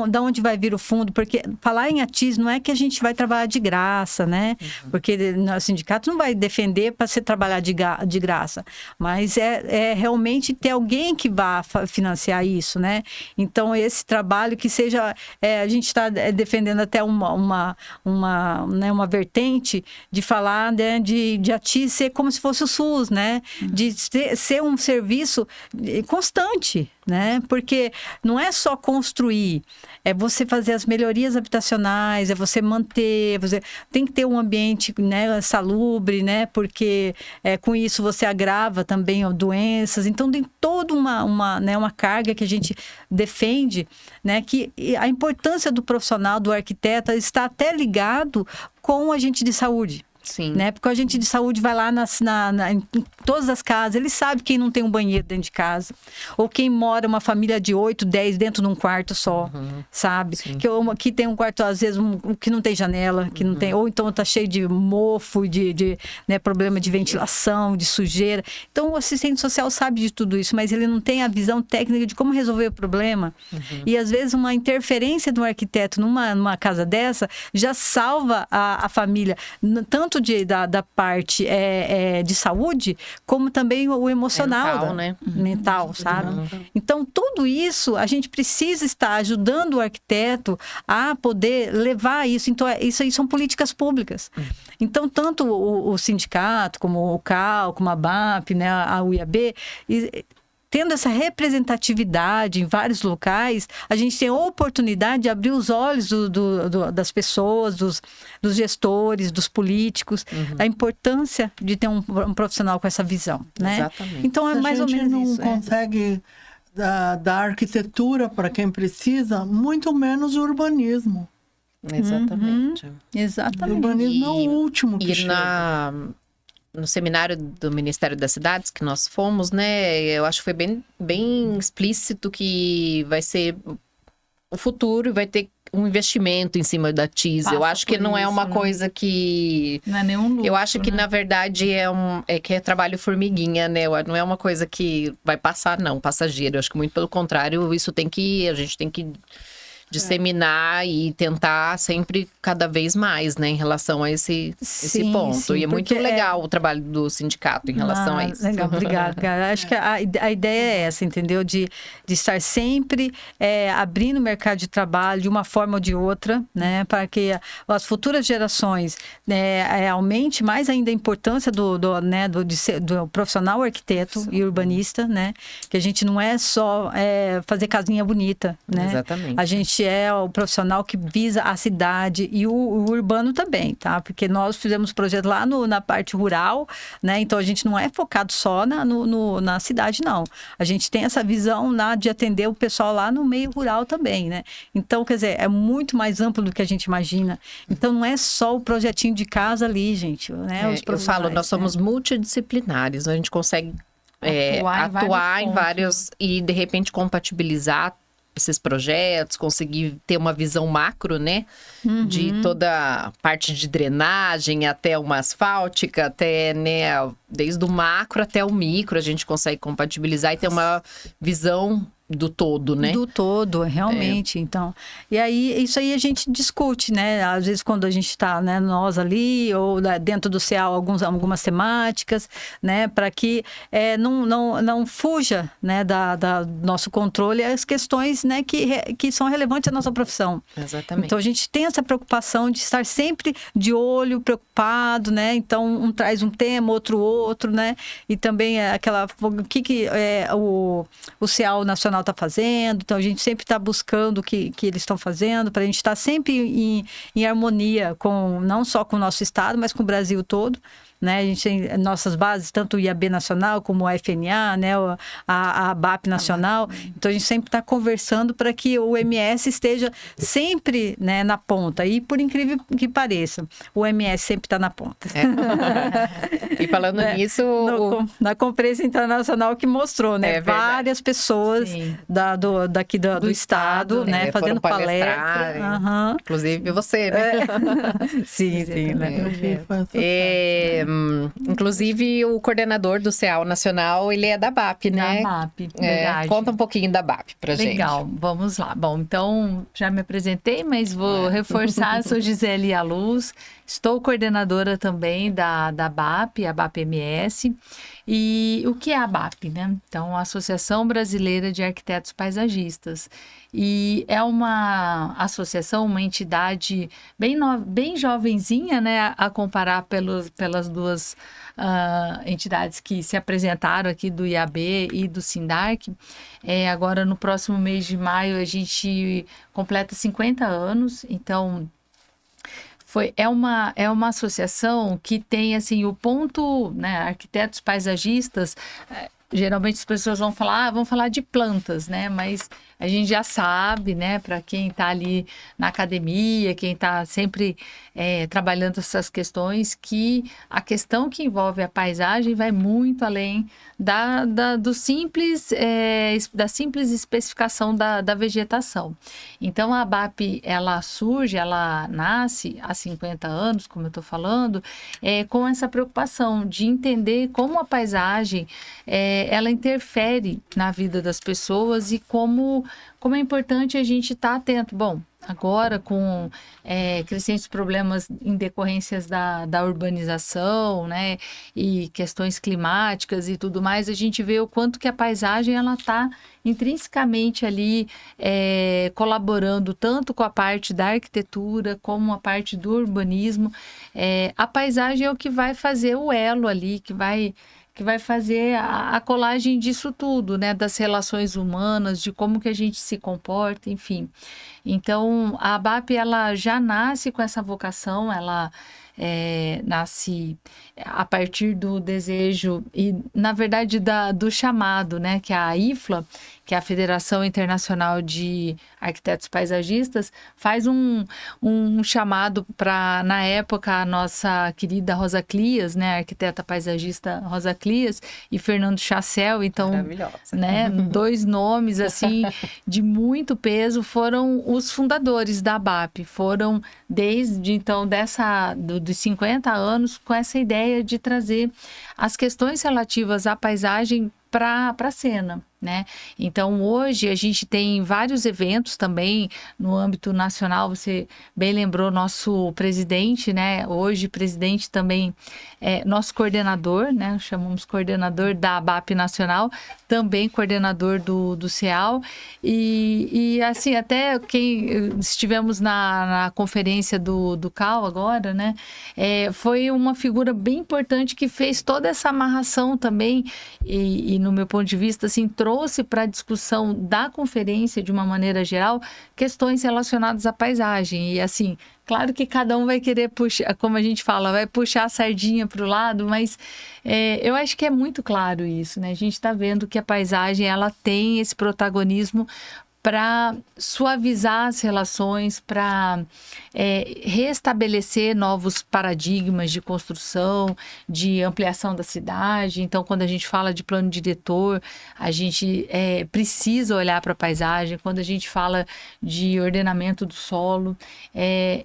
da onde vai vir o fundo. Porque falar em ATIS não é que a gente vai trabalhar de graça, né? Porque o sindicato não vai defender para você trabalhar de graça. Mas é realmente ter alguém que vá financiar isso, né? Então, esse trabalho que seja... a gente está defendendo até uma vertente de falar, né, de ATIS ser como se fosse o SUS, né? De ser um serviço constante, né? Porque não é só construir, é você fazer as melhorias habitacionais, é você manter, você tem que ter um ambiente, né, salubre, né? Porque com isso você agrava também doenças. Então tem toda uma carga que a gente defende, né? Que a importância do profissional, do arquiteto, está até ligado com o agente de saúde. Sim. Né? Porque o agente de saúde vai lá em todas as casas, ele sabe quem não tem um banheiro dentro de casa. Ou quem mora uma família de 8, 10 dentro de um quarto só, sabe? Que tem um quarto, às vezes, que não tem janela, que não tem, ou então tá cheio de mofo, de né, problema de ventilação, de sujeira. Então, o assistente social sabe de tudo isso, mas ele não tem a visão técnica de como resolver o problema. E, às vezes, uma interferência de um arquiteto numa casa dessa já salva a família, tanto da parte de saúde, como também o emocional. Mental, sabe? Então, tudo isso, a gente precisa estar ajudando o arquiteto a poder levar isso. Então, isso aí são políticas públicas. Então, tanto o sindicato, como o CAL, como a BAP, né, a UIAB... Tendo essa representatividade em vários locais, a gente tem a oportunidade de abrir os olhos das pessoas, dos gestores, dos políticos, a importância de ter um profissional com essa visão, né? Exatamente. Então, é mais ou menos isso. A gente não consegue dar arquitetura para quem precisa, muito menos o urbanismo. Exatamente. Exatamente. O urbanismo é o último que chega. No seminário do Ministério das Cidades que nós fomos, né, eu acho que foi bem explícito que vai ser o futuro e vai ter um investimento em cima da TIS. Eu acho que não é uma coisa que... Não é nenhum luxo, eu acho que, na verdade, é trabalho formiguinha, né? Não é uma coisa que vai passar, não, passageiro. Eu acho que, muito pelo contrário, a gente tem que disseminar e tentar sempre cada vez mais, né, em relação a esse ponto. Sim, e é muito legal o trabalho do sindicato em relação a isso. Legal, obrigada. Acho que a ideia é essa, entendeu? De estar sempre abrindo o mercado de trabalho de uma forma ou de outra, né, para que as futuras gerações aumente mais ainda a importância do profissional arquiteto e urbanista, né, que a gente não é só fazer casinha bonita, né? Exatamente. A gente é o profissional que visa a cidade e o urbano também, tá? Porque nós fizemos projeto lá na parte rural, né? Então a gente não é focado só na cidade, não. A gente tem essa visão de atender o pessoal lá no meio rural também, né? Então, quer dizer, é muito mais amplo do que a gente imagina. Então não é só o projetinho de casa ali, gente, né? Eu falo, nós somos multidisciplinares, a gente consegue atuar em vários e de repente compatibilizar esses projetos, conseguir ter uma visão macro, né? De toda a parte de drenagem, até uma asfáltica, até, né, desde o macro até o micro, a gente consegue compatibilizar e ter uma visão do todo, né? Do todo, realmente. Então, e aí, isso aí a gente discute, né? Às vezes, quando a gente está, né, nós ali, ou dentro do CEAL, algumas temáticas, né? Para que não fuja, né, do nosso controle as questões, né, que são relevantes à nossa profissão. Exatamente. Então, a gente tem essa preocupação de estar sempre de olho, preocupado, né? Então, um traz um tema, outro, né? E também o que o CEAL Nacional está fazendo, então a gente sempre está buscando o que eles estão fazendo, para a gente estar sempre em harmonia não só com o nosso estado, mas com o Brasil todo, né? A gente tem nossas bases, tanto o IAB Nacional como o FNA, né? a ABAP Nacional, então a gente sempre está conversando para que o MS esteja sempre, né, na ponta, e por incrível que pareça, o MS sempre está na ponta. E falando nisso... Na Conferência Internacional que mostrou, né? Várias pessoas daqui do estado, né? Fazendo palestra. Inclusive você, né? Sim, né? Inclusive, o coordenador do CEAL Nacional, ele é da BAP, né? Da BAP, verdade. Conta um pouquinho da BAP pra gente. Legal, vamos lá. Bom, então, já me apresentei, mas vou reforçar. Sou Gisele Aluz, estou coordenadora também da BAP, a BAP-MS. E o que é a BAP, né? Então, a Associação Brasileira de Arquitetos Paisagistas. E é uma associação, uma entidade bem jovenzinha, né? A comparar pelas duas entidades que se apresentaram aqui, do IAB e do SINDARC. Agora, no próximo mês de maio, a gente completa 50 anos, então... É uma associação que tem, assim, o ponto, né, arquitetos paisagistas, geralmente as pessoas vão falar de plantas, né, mas a gente já sabe, né, para quem está ali na academia, quem está sempre trabalhando essas questões, que a questão que envolve a paisagem vai muito além da simples especificação da vegetação. Então, a ABAP, ela nasce há 50 anos, como eu estou falando, com essa preocupação de entender como a paisagem, ela interfere na vida das pessoas e como é importante a gente estar atento. Bom, agora com crescentes problemas em decorrências da urbanização, né, e questões climáticas e tudo mais, a gente vê o quanto que a paisagem ela está intrinsecamente ali colaborando tanto com a parte da arquitetura como a parte do urbanismo. A paisagem é o que vai fazer o elo ali, que vai fazer a colagem disso tudo, né? Das relações humanas, de como que a gente se comporta, enfim. Então, a ABAP, ela já nasce com essa vocação, ela nasce a partir do desejo e, na verdade, do chamado, né? Que a IFLA, que é a Federação Internacional de Arquitetos Paisagistas, faz um chamado para, na época, a nossa querida Rosa Clias, né, a arquiteta paisagista Rosa Clias e Fernando Chassel, então, né, 2 nomes assim de muito peso, foram os fundadores da ABAP, foram desde então dos 50 anos com essa ideia de trazer as questões relativas à paisagem para a cena, né? Então, hoje a gente tem vários eventos também no âmbito nacional. Você bem lembrou nosso presidente, né? Hoje, presidente também nosso coordenador, né? Chamamos coordenador da ABAP Nacional, também coordenador do CEAL. E assim, até quem estivemos na conferência do CAL agora, né? Foi uma figura bem importante que fez toda essa amarração também e no meu ponto de vista, assim, trouxe para a discussão da conferência, de uma maneira geral, questões relacionadas à paisagem. E, assim, claro que cada um vai querer puxar, como a gente fala, vai puxar a sardinha para o lado, mas eu acho que é muito claro isso, né? A gente está vendo que a paisagem, ela tem esse protagonismo para suavizar as relações, para restabelecer novos paradigmas de construção, de ampliação da cidade. Então, quando a gente fala de plano diretor, a gente precisa olhar para a paisagem. Quando a gente fala de ordenamento do solo,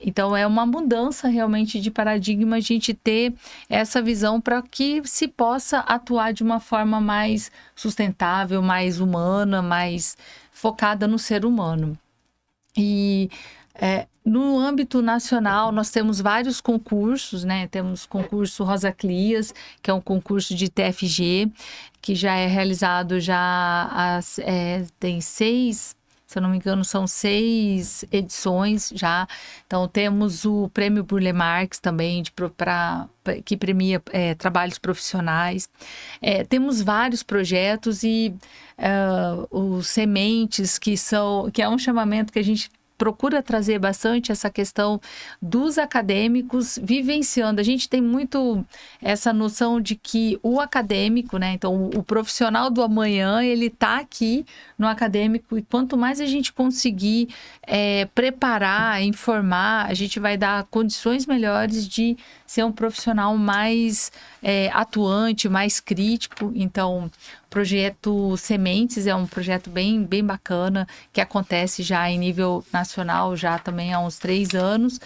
então é uma mudança realmente de paradigma, a gente ter essa visão para que se possa atuar de uma forma mais sustentável, mais humana, mais focada no ser humano. E no âmbito nacional, nós temos vários concursos, né? Temos concurso Rosa Clias, que é um concurso de TFG, que já é realizado tem 6, se eu não me engano, são 6 edições já. Então, temos o Prêmio Burle Marx também, que premia trabalhos profissionais. Temos vários projetos e os sementes, que é um chamamento que a gente procura trazer bastante essa questão dos acadêmicos vivenciando. A gente tem muito essa noção de que o acadêmico, né? Então, o profissional do amanhã, ele está aqui no acadêmico, e quanto mais a gente conseguir preparar, informar, a gente vai dar condições melhores de ser um profissional mais atuante, mais crítico. Então, o projeto Sementes é um projeto bem, bem bacana, que acontece já em nível nacional, já também há uns 3 anos.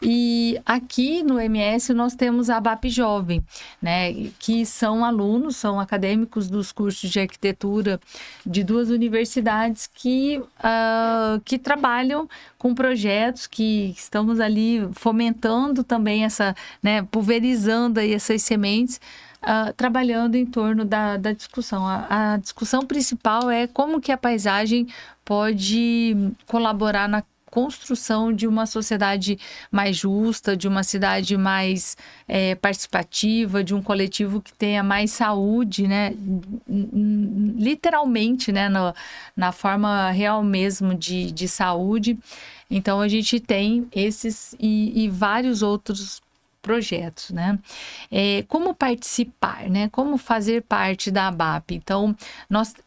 E aqui no MS nós temos a ABAP Jovem, né, que são alunos, são acadêmicos dos cursos de arquitetura de 2 universidades que trabalham com projetos, que estamos ali fomentando também pulverizando aí essas sementes, trabalhando em torno da discussão. A discussão principal é como que a paisagem pode colaborar na construção de uma sociedade mais justa, de uma cidade mais participativa, de um coletivo que tenha mais saúde, né? Literalmente, né? Na forma real mesmo de saúde. Então, a gente tem esses e vários outros projetos, né? Como participar, né? Como fazer parte da ABAP? Então,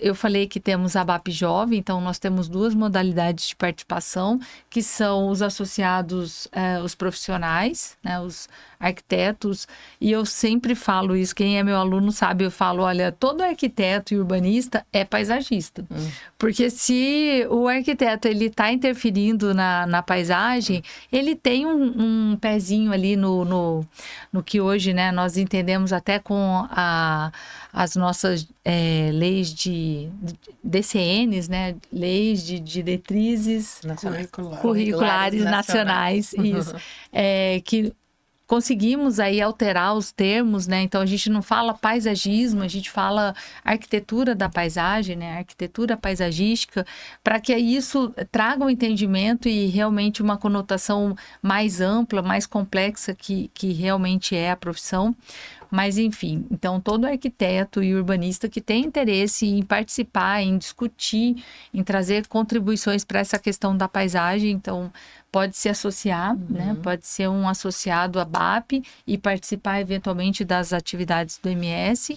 eu falei que temos a ABAP Jovem, então nós temos 2 modalidades de participação, que são os associados, os profissionais, né? Os arquitetos, e eu sempre falo isso, quem é meu aluno sabe, eu falo, olha, todo arquiteto e urbanista é paisagista, porque se o arquiteto, ele está interferindo na paisagem, ele tem um pezinho ali no que hoje, né, nós entendemos até com as nossas leis de DCNs, né, leis de diretrizes curriculares nacionais, isso, que conseguimos aí alterar os termos, né? Então, a gente não fala paisagismo, a gente fala arquitetura da paisagem, né? Arquitetura paisagística, para que isso traga um entendimento e realmente uma conotação mais ampla, mais complexa que realmente é a profissão. Mas, enfim, então todo arquiteto e urbanista que tem interesse em participar, em discutir, em trazer contribuições para essa questão da paisagem, então pode se associar, né? Pode ser um associado à ABAP e participar eventualmente das atividades do MS.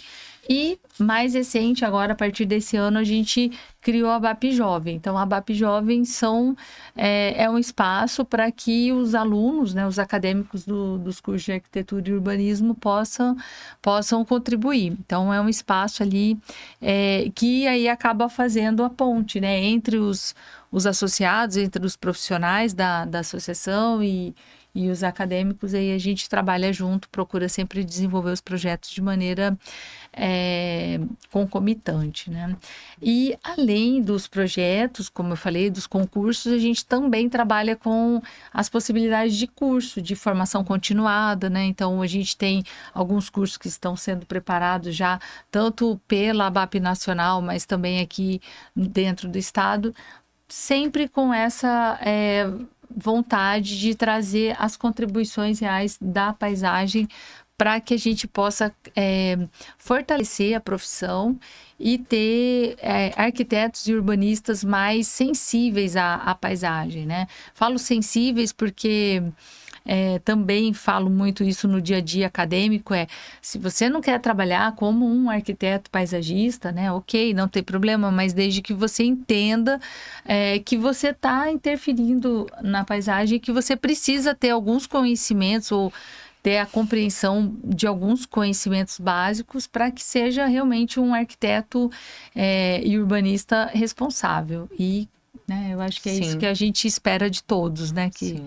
E mais recente, agora a partir desse ano, a gente criou a ABAP Jovem. Então, a ABAP Jovem é um espaço para que os alunos, né, os acadêmicos dos cursos de arquitetura e urbanismo possam contribuir. Então, é um espaço ali que aí acaba fazendo a ponte, né, entre os associados, entre os profissionais da associação e os acadêmicos. Aí a gente trabalha junto, procura sempre desenvolver os projetos de maneira concomitante, né? E além dos projetos, como eu falei, dos concursos, a gente também trabalha com as possibilidades de curso, de formação continuada, né? Então, a gente tem alguns cursos que estão sendo preparados já, tanto pela ABAP Nacional, mas também aqui dentro do estado, sempre com essa vontade de trazer as contribuições reais da paisagem para que a gente possa fortalecer a profissão e ter arquitetos e urbanistas mais sensíveis à paisagem, né? Falo sensíveis porque também falo muito isso no dia a dia acadêmico, se você não quer trabalhar como um arquiteto paisagista, né, ok, não tem problema, mas desde que você entenda que você está interferindo na paisagem, que você precisa ter alguns conhecimentos ou ter a compreensão de alguns conhecimentos básicos para que seja realmente um arquiteto e urbanista responsável. E eu acho que é isso que a gente espera de todos, né? Que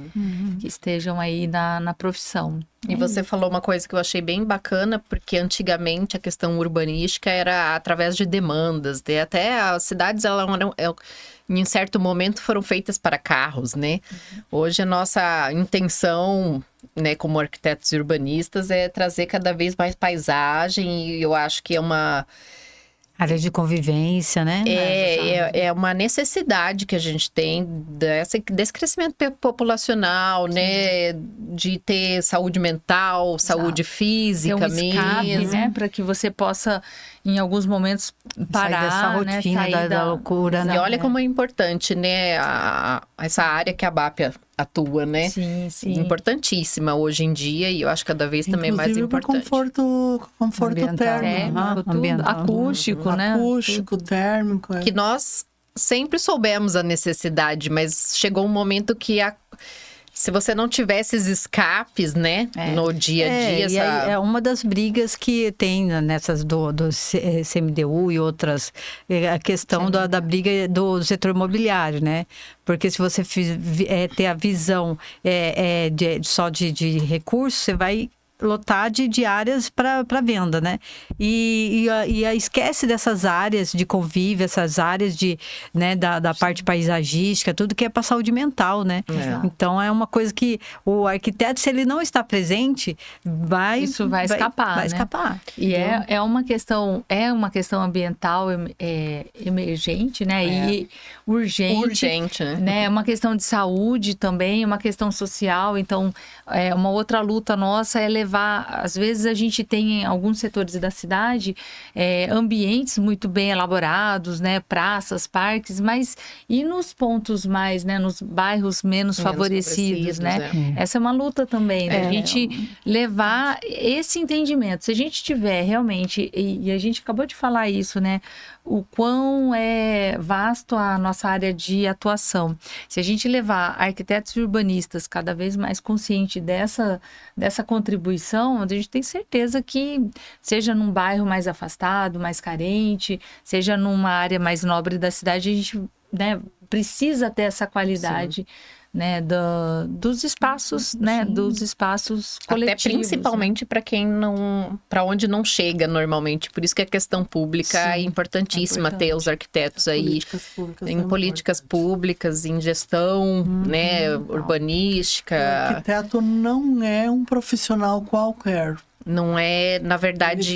estejam aí na profissão. E você falou uma coisa que eu achei bem bacana, porque antigamente a questão urbanística era através de demandas, né? Até as cidades, em certo momento, foram feitas para carros, né? Hoje a nossa intenção, né, como arquitetos e urbanistas, é trazer cada vez mais paisagem, e eu acho que é uma... área de convivência, né? É uma necessidade que a gente tem desse crescimento populacional, né? De ter saúde mental, saúde física ter um escape, mesmo. né? Para que você possa, em alguns momentos, parar, sair dessa rotina, né? da loucura, né? E olha como é importante, né? Essa área que a BAP atua, né? Sim. Importantíssima hoje em dia, e eu acho que cada vez também é mais importante. Conforto térmico, tudo, acústico, né? Acústico, térmico. Que nós sempre soubemos a necessidade, mas chegou um momento que se você não tivesse esses escapes, né, no dia a dia... E aí é uma das brigas que tem nessas do CMDU e outras, a questão da briga do setor imobiliário, né? Porque se você ter a visão só de recursos, você vai lotar de áreas para venda, né? E esquece dessas áreas de convívio, essas áreas da parte paisagística, tudo que é para saúde mental, né? Então é uma coisa que o arquiteto, se ele não está presente, isso vai escapar. Vai escapar. E é uma questão ambiental emergente, né? E urgente, né? É uma questão de saúde também, uma questão social. Então, uma outra luta nossa é levar. Às vezes a gente tem em alguns setores da cidade ambientes muito bem elaborados, né? Praças, parques, mas e nos pontos mais, né? Nos bairros menos favorecidos, né? Essa é uma luta também, né? A gente levar esse entendimento. Se a gente tiver realmente, e a gente acabou de falar isso, né? O quão é vasto a nossa área de atuação. Se a gente levar arquitetos e urbanistas cada vez mais conscientes dessa contribuição, a gente tem certeza que, seja num bairro mais afastado, mais carente, seja numa área mais nobre da cidade, a gente, né, precisa ter essa qualidade. Né, dos espaços, né, dos espaços coletivos. Até principalmente, né, para onde não chega normalmente. Por isso que a questão pública é importantíssima, ter os arquitetos aí em políticas públicas, em gestão, né, urbanística. O arquiteto não é um profissional qualquer. Não é, na verdade,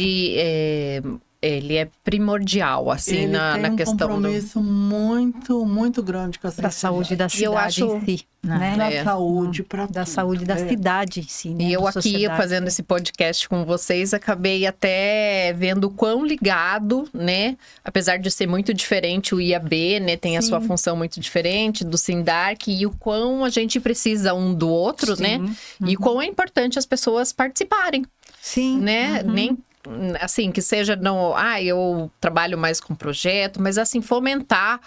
ele é primordial, assim, ele na tem questão um compromisso muito, muito grande com a saúde da cidade em si, né? Da saúde, saúde da cidade em si, né? E eu aqui, fazendo esse podcast com vocês, acabei até vendo o quão ligado, né? Apesar de ser muito diferente, o IAB, né? Tem a sua função muito diferente do Sindarc, e o quão a gente precisa um do outro, né? E o quão é importante as pessoas participarem. Sim. Né? Nem assim, que seja eu trabalho mais com projeto, mas assim, fomentar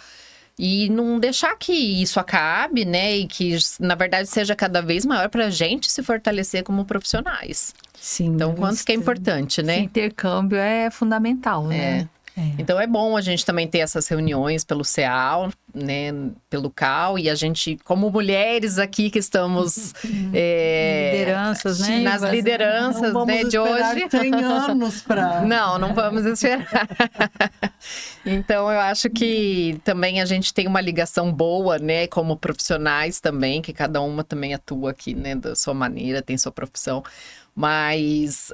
e não deixar que isso acabe, né? E que, na verdade, seja cada vez maior para a gente se fortalecer como profissionais. Sim. Então, quanto que é importante, né? Esse intercâmbio é fundamental, né? Então, é bom a gente também ter essas reuniões pelo CEAL, né, pelo CAL, e a gente, como mulheres aqui que estamos... lideranças, né? Nas lideranças, né, de hoje. 100 anos para... Não vamos esperar. Então, eu acho que também a gente tem uma ligação boa, né, como profissionais também, que cada uma também atua aqui, né, da sua maneira, tem sua profissão. Mas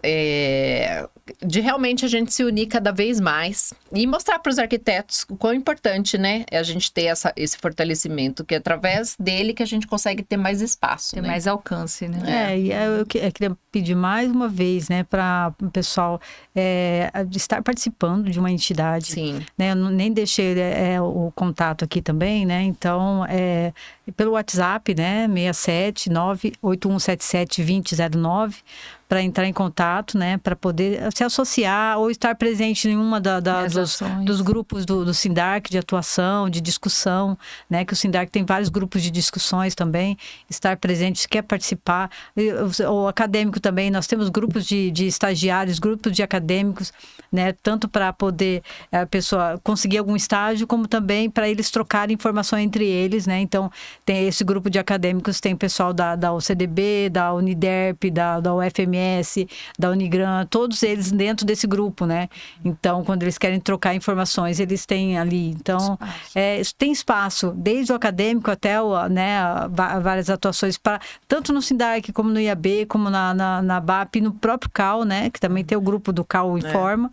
de realmente a gente se unir cada vez mais e mostrar para os arquitetos o quão importante, né, é a gente ter esse fortalecimento, que é através dele que a gente consegue ter mais espaço, Ter né? mais alcance, né? E eu queria pedir mais uma vez, né, para o pessoal estar participando de uma entidade. Sim. Né? Eu nem deixei o contato aqui também, né? Então, pelo WhatsApp, né, 679-8177-2009, para entrar em contato, né, para poder se associar ou estar presente em uma dos grupos do Sindarc de atuação, de discussão, né, que o Sindarc tem vários grupos de discussões também, estar presente, se quer participar. O acadêmico também, nós temos grupos de estagiários, grupos de acadêmicos, né, tanto para poder a pessoa conseguir algum estágio, como também para eles trocarem informação entre eles, né. Então, tem esse grupo de acadêmicos, tem pessoal da UCDB, da Uniderp, da UFMS, da Unigran, todos eles dentro desse grupo, né? Então, quando eles querem trocar informações, eles têm ali. Então, tem espaço, desde o acadêmico até várias atuações, tanto no Sindarc, como no IAB, como na BAP, no próprio CAL, né? Que também tem o grupo do CAL Informa,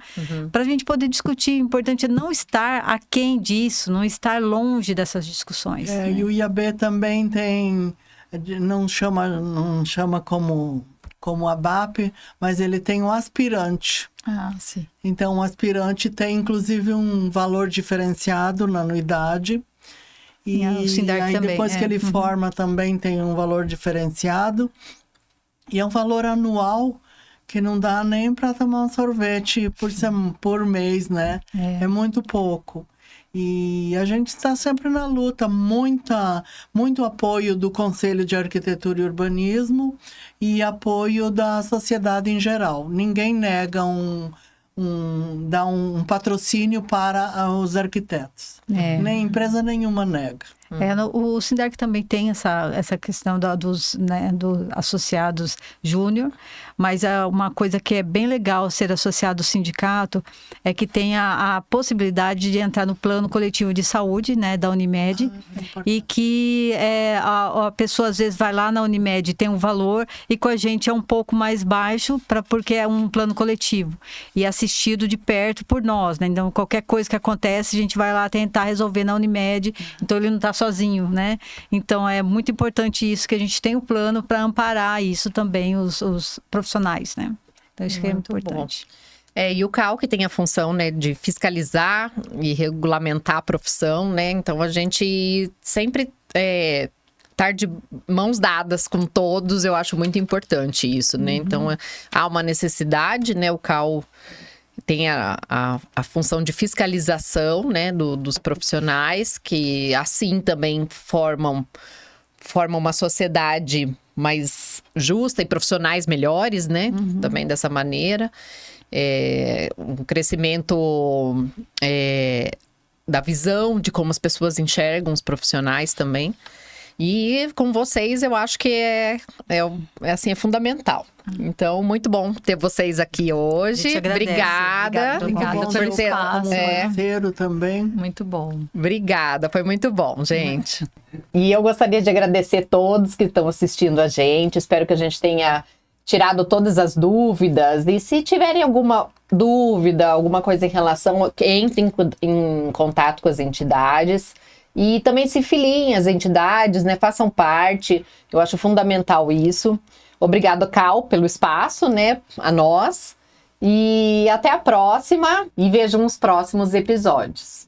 para a gente poder discutir. O importante é não estar aquém disso, não estar longe dessas discussões. Né? E o IAB também tem, não chama como a BAP, mas ele tem um aspirante. Ah, sim. Então, o aspirante tem, inclusive, um valor diferenciado na anuidade. E o Sindarc aí, também, depois que ele forma, também tem um valor diferenciado. E é um valor anual que não dá nem para tomar um sorvete por mês, né? É muito pouco. E a gente está sempre na luta, muito apoio do Conselho de Arquitetura e Urbanismo e apoio da sociedade em geral. Ninguém nega dá um patrocínio para os arquitetos. Nem empresa nenhuma nega. O Sindarc também tem essa questão dos associados júnior, mas uma coisa que é bem legal ser associado ao sindicato é que tem a possibilidade de entrar no plano coletivo de saúde, né, da Unimed, e que a pessoa às vezes vai lá na Unimed e tem um valor e com a gente é um pouco mais baixo porque é um plano coletivo e assistido de perto por nós, né? Então qualquer coisa que acontece a gente vai lá tentar resolver na Unimed, então ele não está sozinho, né? Então é muito importante isso, que a gente tem um plano para amparar isso também, os profissionais, né? Então isso que é muito importante. E o CAL, que tem a função, né, de fiscalizar e regulamentar a profissão, né? Então a gente sempre estar de mãos dadas com todos, eu acho muito importante isso, né? Então há uma necessidade, né? O CAL tem a função de fiscalização, né, dos profissionais, que assim também formam uma sociedade mais justa e profissionais melhores, né? Também dessa maneira. Um crescimento da visão de como as pessoas enxergam os profissionais também. E com vocês, eu acho que é fundamental. Então, muito bom ter vocês aqui hoje. Obrigada. Obrigada pelo espaço. Parceiro também. Muito bom. Obrigada, foi muito bom, gente. E eu gostaria de agradecer todos que estão assistindo a gente. Espero que a gente tenha tirado todas as dúvidas. E se tiverem alguma dúvida, alguma coisa em relação, entrem em contato com as entidades. E também se filiem às entidades, né? Façam parte. Eu acho fundamental isso. Obrigado, Cal, pelo espaço, né? A nós. E até a próxima. E vejam os próximos episódios.